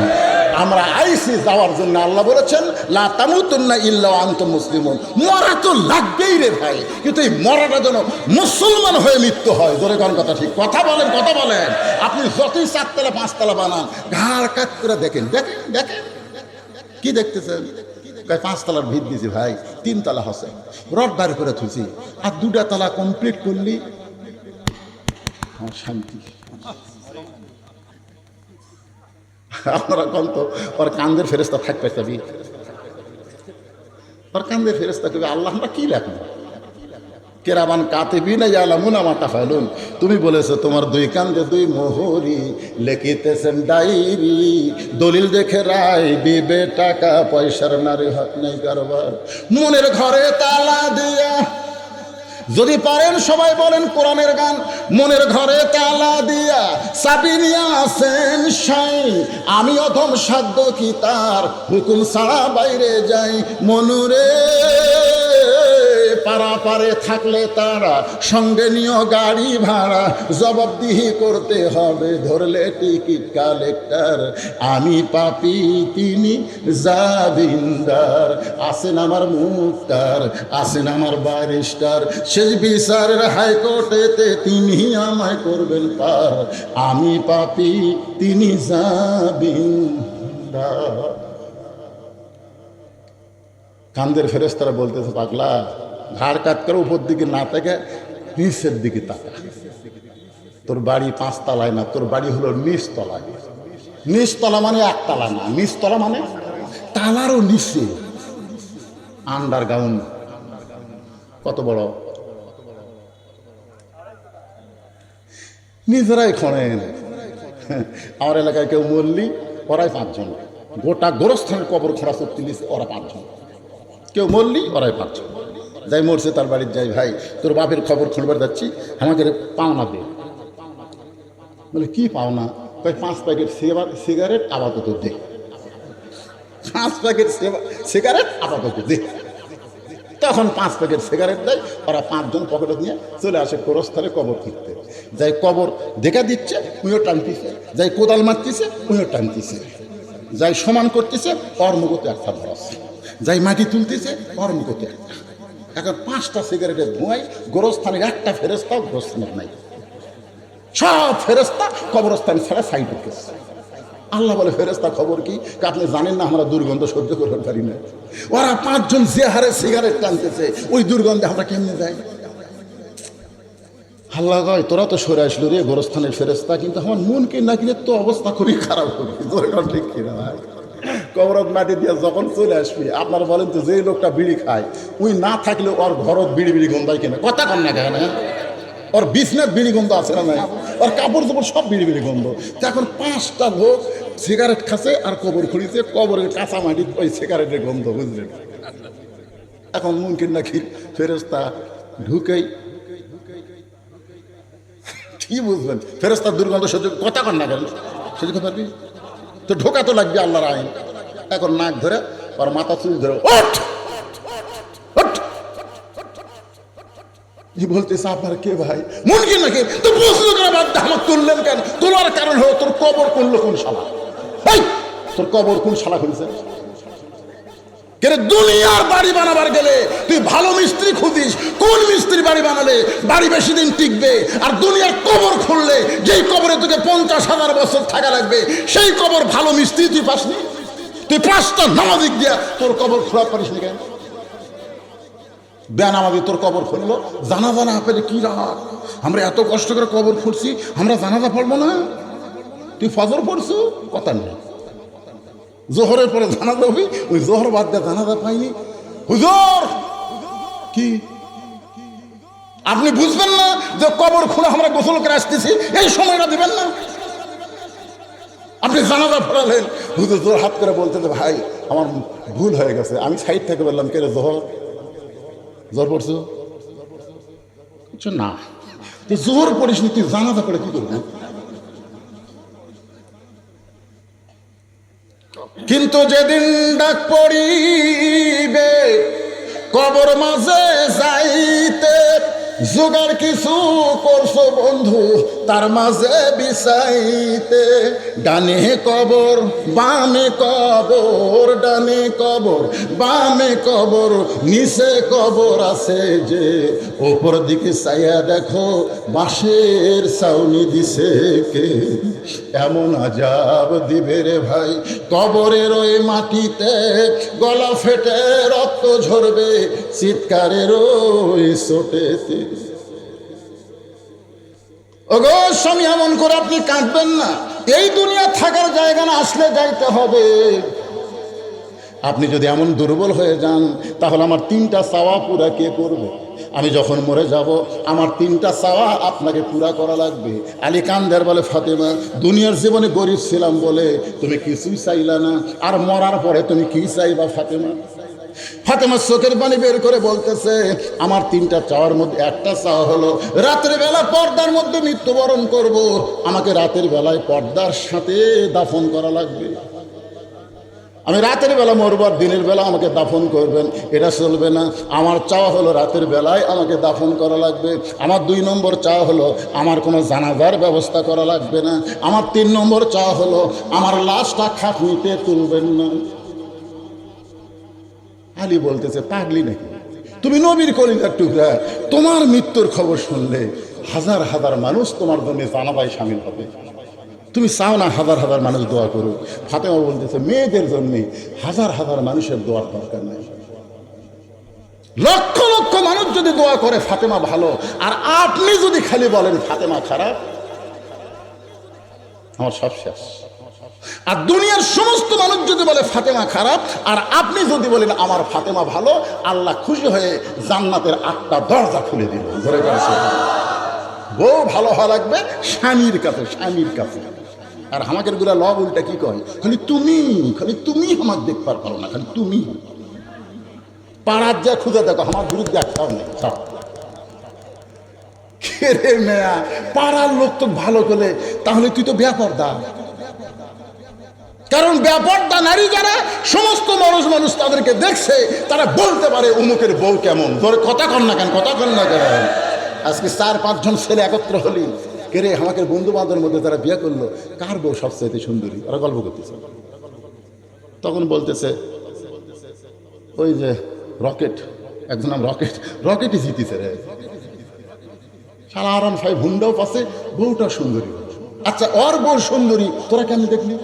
[SPEAKER 1] আমরা আইছি যাওয়ার জন্য। আল্লাহ বলেছেন লা তামুতুন্না ইল্লা ওয়া আনতুম মুসলিমুন। মরা তো লাগবেই রে ভাই, কিন্তু এই মরাটা যেন মুসলমান হয়ে মৃত্যু হয়। জোরে কোন কথা ঠিক? কথা বলেন, কথা বলেন। আপনি যতই 4তলা 5তলা বানান, ঘাড় কাট করে দেখেন, দেখেন দেখেন কি দেখতেছেন? 5তলার ভিত দিছি ভাই, 3তলা হচ্ছে, রড বার করে থুছি, আর 2টা তলা কমপ্লিট করলি শান্তি। আপনারা কোন তো ওর কান্দের ফেরেস্তা থাকবে, তবে ওর কান্দের ফেরেস্তা কবে আল্লাহ আমরা কি লেখবো? কেরামান কাতিবিনা ইয়ালামুনা মা তাফালুন। তুমি বলেছো তোমার 2 কান্দে 2 মোহরি, লিখিতেছেন ডায়েরি, দলিল দেখে রায় দিবে, টাকা পয়সার নারী হক নেই কারবার। মনের ঘরে তালা দিয়া, যদি পারেন সবাই বলেন কোরআনের গান। মনের ঘরে তালা দিয়া চাবি নিয়ে আসেন সাই, আমি অধম সাধ্য কি তার হুকুম ছাড়া বাইরে যাই। মনুরে পারাপারে থাকলে তারা সঙ্গে নিও গাড়ি ভাড়া, জবাবদিহি করতে হবে ধরলে টিকিট কালেক্টর। আমি পাপী তিনি জাবিন্দার, আসেন আমার মুক্তার, আসেন আমার ব্যারিস্টার, শেষ বিচারের হাইকোর্টেতে তিনি আমায় করবেন পার। আমি পাপী তিনি জাবিন্দার। কান্দের ফেরেশতারা বলতেছে পাগলা, ঘাড় কাত করে উপর দিকে না তাকে নিচের দিকে তাকা। তোর বাড়ি 5তলায় না, তোর বাড়ি হলো নিচতলায়। নিচতলা মানে 1তলা না, নিচতলা মানে তালারও নিচে, আন্ডারগ্রাউন্ড। কত বড়! নিজেরাই খনেন। আমার এলাকায় কেউ মরলি ওরাই 5 জন, গোটা গোরস্থানের কবর খোঁড়া 36, ওরা 5 জন। কেউ মরলি ওরাই 5 জন। যাই মরছে তার বাড়ির যাই, ভাই তোর বাপের খবর খুঁড়বার যাচ্ছি, আমাকে পাওনা দে। বলে কি পাওনা? 5 প্যাকেট সিগারেট আপাতত দে। 5 প্যাকেট সিগারেট আপাতত দে। তখন 5 প্যাকেট সিগারেট দেয়, ওরা 5 জন পকেটে নিয়ে চলে আসে গোরস্থানে কবর খুঁড়তে। যাই কবর দেখা দিচ্ছে উইও টানতিছে, যাই কোদাল মারতিছে উইও টানতিছে, যাই সমান করতেছে কর্মগত একটা ধরাচ্ছে, যাই মাটি তুলতেছে কর্মগত একটা। এখন 5টা সিগারেটের ধোঁয়ায় গোরস্থানের একটা ফেরেস্তাও গোরস্থানের নাই। সব ফেরেস্তা কবরস্থান ছাড়া সাইড গেছে। আল্লাহ বলে ফেরেশতা খবর কি? আপনি জানেন না আমরা দুর্গন্ধ সহ্য করতে পারি না। ওরা 5 জন যে হারে সিগারেট টানতেছে, ওই দুর্গন্ধে আমরা কেমনে যাই? আল্লাহ কয় তোরা তো সরে আসলো রে গোরস্থানের ফেরেশতা, কিন্তু আমার মনকে না কিনে তো অবস্থা খুবই খারাপ হবে। ঠিক কিনা ভাই? কবরত মাটি দিয়ে যখন চলে আসবি, আপনারা বলেন তো যে লোকটা বিড়ি খায়, ওই না থাকলে ওর ঘরত বিড়ি বিড়ি গন্ধায় কেনা, কথা কন না কেন? ওর বিছনার বিড়ি গন্ধ আছে না নাই? ওর কাপড় চোপড় সব বিড়ি বিড়ি গন্ধ। এখন 5টা লোক সিগারেট খাচ্ছে আর কবর খুঁড়িছে, কবরের কাঁচা মাটি ওই সিগারেটের গন্ধ, বুঝলেন? এখন মুনকিন নাকি ফেরেশতা ঢুকেই কি বুঝবেন? ফেরেশতার দুর্গন্ধ সহ্য, কথা কন না কেন? সহ্য করতে পারবি তো? ঢোকা তো লাগবে আল্লাহর আইন। এখন নাক ধরে আর মাথা চুল ধরে ওঠ ওঠ কি বলতেছে? আপনার কে ভাই? মুনকিন নাকি? তো প্রশ্ন করা বাদ দে, আমাকে তুললেন কেন? তোলার কারণ হলো তোর কবর করলো কোন শালা? এই তোর কবর কোন শালা খুলছে? দুনিয়ার বাড়ি বানাবার গেলে তুই ভালো মিস্ত্রি খুঁজিস, কোন মিস্ত্রি বাড়ি বানালে বাড়ি বেশি দিন টিকবে। আর দুনিয়ার কবর খুললে যেই কবরে তোকে 50,000 বছর থাকা লাগবে, সেই কবর ভালো মিস্ত্রি তুই পাসনি। তুই 5টা নামাজিক দিয়া তোর কবর খোলা পারিস নি কেন? বেনামাজি তোর কবর খুললো, জানাজা না পেলে কি রাগ? আমরা এত কষ্ট করে কবর খুঁড়ছি, আমরা জানাজা পড়বো না? তুই ফজর পড়ছো, কথা নেই। জোহরের পরে জানাজা হবি, ওই জোহর বাদ দিয়ে জানাজা পাইনি। হুজুর কি আপনি বুঝবেন না যে কবর খুঁড়ে আমরা গোসল করে আসতেছি, এই সময়টা দিবেন না? আপনি জানাজা পড়ালেন, হুজুর জোর হাত করে বলতে ভাই আমার ভুল হয়ে গেছে, আমি সাইড থেকে বললাম কে রে জোহর জোর পড়ছো? না, তুই জোহর পড়িস নি, তুই জানাজা পড়ে কি করবি? কিন্তু যেদিন ডাক পড়িবে কবর মাঝে যাইতে, জোগাড় কিছু করছো বন্ধু তার মাঝে বিছাইতে। ডানে কবর বামে কবর, ডানে কবর বামে কবর, নিচে কবর আছে যে, ওপর দিকে চাইয়া দেখো বাঁশের ছাউনি দিছে কে। এমন আজাব দিবে রে ভাই কবরের ওই মাটিতে, গলা ফেটে রক্ত ঝরবে চিৎকারের ওই চোটেতে। ওগো স্বামী, এমন করে আপনি কাঁদবেন না। এই দুনিয়া থাকার জায়গা না, আসলে যাইতে হবে। আপনি যদি এমন দুর্বল হয়ে যান, তাহলে আমার 3টা চাওয়া পুরা কে করবে? আমি যখন মরে যাব, আমার 3টা চাওয়া আপনাকে পুরা করা লাগবে। আলী কান্দের বলে ফাতেমা, দুনিয়ার জীবনে গরিব ছিলাম বলে তুমি কিছুই চাইলা না, আর মরার পরে তুমি কি চাইবা ফাতেমা? ফাতেমা চোখের পানি বের করে বলতেছে, আমার 3টা চাওয়ার মধ্যে একটা চাওয়া হলো রাতের বেলা পর্দার মধ্যে মৃত্যুবরণ করব। আমাকে রাতের বেলায় পর্দার সাথে দাফন করা লাগবে। আমি রাতের বেলা মরব, দিনের বেলা আমাকে দাফন করবেন, এটা চলবে না। আমার চাওয়া হলো রাতের বেলায় আমাকে দাফন করা লাগবে। আমার 2 নম্বর চাওয়া হলো আমার কোনো জানাজার ব্যবস্থা করা লাগবে না। আমার 3 নম্বর চাওয়া হলো আমার লাশটা খাটনিতে তুলবেন না। আলী বলতেছে, পাগলি নাকি তুমি? নবীর কলিজার টুকরা, তোমার মৃত্যুর খবর শুনলে হাজার হাজার মানুষ তোমার জন্য জানাজায় শামিল হবে। তুমি চাও না হাজার হাজার মানুষ দোয়া করুক? ফাতেমা বলতেছে, মেয়েদের জন্যে হাজার হাজার মানুষের দোয়ার দরকার নাই। লক্ষ লক্ষ মানুষ যদি দোয়া করে ফাতেমা ভালো, আর আপনি যদি খালি বলেন ফাতেমা খারাপ, আমার সব শেষ। আর দুনিয়ার সমস্ত মানুষ যদি বলে ফাতেমা খারাপ, আর আপনি যদি বলেন আমার ফাতেমা ভালো, আল্লাহ খুশি হয়ে জান্নাতের 8টা দরজা খুলে দিল। ধরে গেছে, বউ ভালো হওয়া লাগবে স্বামীর কাছে, স্বামীর কাছে। আর আমাদের গুলা লব উল্টা কি কয়, খালি তুমি আমার দেখবার পারো না, খালি তুমি। পাড়ার যা খুঁজে দেখো, আমার বিরুদ্ধে একটাও নেই। রে মেয়া, পাড়ার লোক তো ভালো করে, তাহলে তুই তো বেপরদা। কারণ বেপরদা নারী যারা, সমস্ত মানুষ তাদেরকে দেখছে, তারা বলতে পারে অমুকের বউ কেমন। ধরে কথা কন না কেন, কথা কন না কেন? আজকে 4-5 জন ছেলে একত্র হলি, কেরে আমাকে বন্ধু বান্ধবের মধ্যে তারা বিয়ে করলো, কার বউ সবচেয়ে সুন্দরী? ওরা গল্প করতেছে। তখন বলতেছে ওই যে রকেট, একজন নাম রকেটই জিতেছে রে। সারা আরাম 5 হুন্ডাও পাচ্ছে, বউটা সুন্দরী। আচ্ছা, ওর বউ সুন্দরী, তোরা কেন দেখলি?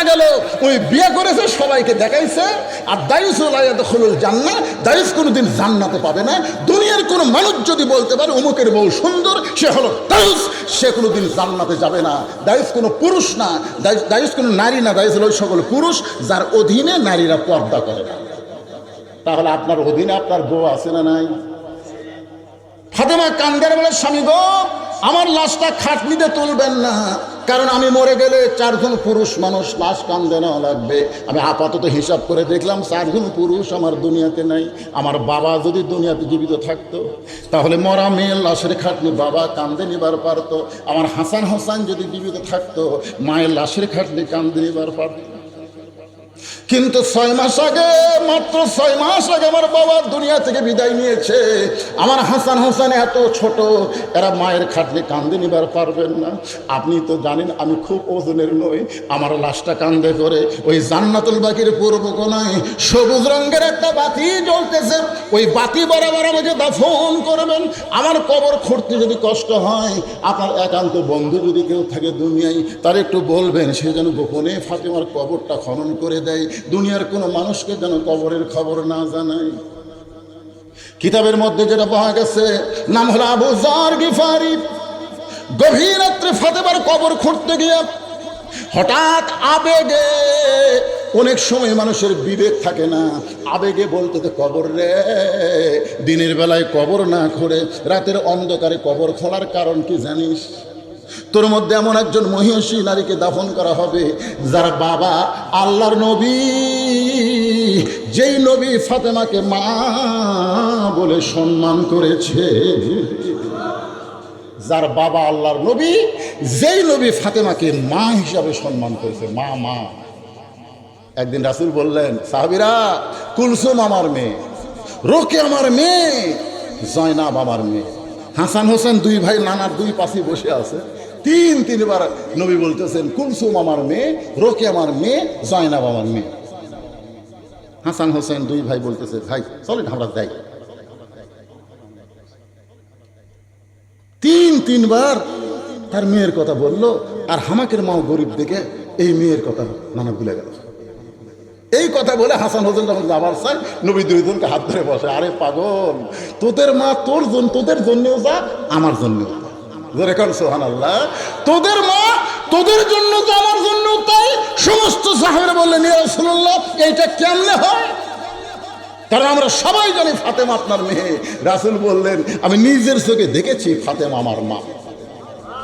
[SPEAKER 1] মারা গেল, ওই বিয়ে করেছে, সবাইকে দেখাইছে। আর দায়ুসুল লা ইয়াদখুলুল জান্নাহ, দায়ুস কোনোদিন জান্নাতে পাবে না। দুনিয়ার কোনো মানুষ যদি বলতে পারে অমুকের বউ সুন্দর, সে হলো দায়ুস, সে কোনোদিন জান্নাতে যাবে না। দায়ুস কোনো পুরুষ না, দায়ুস কোনো নারী না, দায়ুস হলো ওই সকল পুরুষ যার অধীনে নারীরা পর্দা করে না। তাহলে আপনার অধীনে আপনার বউ আছে না নাই? ফাতেমা কান্দের বলে, স্বামী গো, আমার লাশটা খাটনিতে তুলবেন না, কারণ আমি মরে গেলে 4 জন পুরুষ মানুষ লাশ কান্দে নেওয়া লাগবে। আমি আপাতত হিসাব করে দেখলাম 4 জন পুরুষ আমার দুনিয়াতে নাই। আমার বাবা যদি দুনিয়াতে জীবিত থাকতো, তাহলে মরা মেয়ের লাশের খাটনি বাবা কান্দে নিবার পারতো। আমার হাসান হোসেন যদি জীবিত থাকতো, মায়ের লাশের খাটনি কান্দে নিবার পারতো। কিন্তু 6 মাস আগে, মাত্র 6 মাস আগে আমার বাবা দুনিয়া থেকে বিদায় নিয়েছে। আমার হাসান হোসেন এত ছোট, এরা মায়ের খাটলে কান্দে নিবার পারবেন না। আপনি তো জানেন আমি খুব ওজনের নই। আমার লাশটা কান্দে করে ওই জান্নাতুল বাকির পূর্ব কোণায় সবুজ রঙের একটা বাতি জ্বলতেছে, ওই বাতি বরাবর আমাকে দাফন করবেন। আমার কবর খুঁড়তে যদি কষ্ট হয়, আপনার একান্ত বন্ধু যদি কেউ থাকে দুনিয়ায়, তার একটু বলবেন সে যেন গোপনে ফাতেমার কবরটা খনন করে দেয়, দুনিয়ার কোনো মানুষকে যেন কবরের খবর না জানায়। কিতাবের মধ্যে যেটা পাওয়া গেছে, নাম হলো আবু যার গিফারি। গভীর রাত্রে ফাতেমার কবর খুঁড়তে গিয়ে হঠাৎ আবেগে, অনেক সময় মানুষের বিবেক থাকে না, আবেগে বলতে তো কবর রে, দিনের বেলায় কবর না খুঁড়ে রাতের অন্ধকারে কবর খোঁড়ার কারণ কি জানিস? তোর মধ্যে এমন একজন মহিষী নারীকে দাফন করা হবে যার বাবা আল্লাহর নবী, যেই নবী ফাতেমাকে মা বলে সম্মান করেছে। যার বাবা আল্লাহর নবী, যেই নবী ফাতেমাকে মা হিসাবে সম্মান করেছে, মা মা। একদিন রাসূল বললেন, সাহাবীরা, কুলসুম আমার মেয়ে, রোকে আমার মেয়ে, জয়নাব আমার মেয়ে। হাসান হোসেন 2 ভাই নানার 2 পাশে বসে আছে। 3বার নবী বলতেছেন, কুলসুম আমার মেয়ে, রোকে আমার মেয়ে, জয়নাব আমার মেয়ে। হাসান হোসেন 2 ভাই বলতেছে, ভাই চলেন আমরা যাই। 3বার তার মেয়ের কথা বললো, আর হামাকের মাও গরিব দেখে এই মেয়ের কথা নানা ভুলে গেল। এই কথা বলে হাসান হোসেন যখন যাবার চাই, নবী 2 জনকে হাত ধরে বসে, আরে পাগল, তোদের মা তোদের জন্যেও যা, আমার জন্যেও যা। সুবহানাল্লাহ, তোদের মা তোদের জন্য তো, আমার জন্য তাই। সমস্ত সাহাবীরা বললেন, ইয়া রাসূলুল্লাহ, এইটা কেমনে হয়? কারণ আমরা সবাই জানি ফাতেমা আপনার মেয়ে। রাসূল বললেন, আমি নিজের চোখে দেখেছি ফাতেমা আমার মা।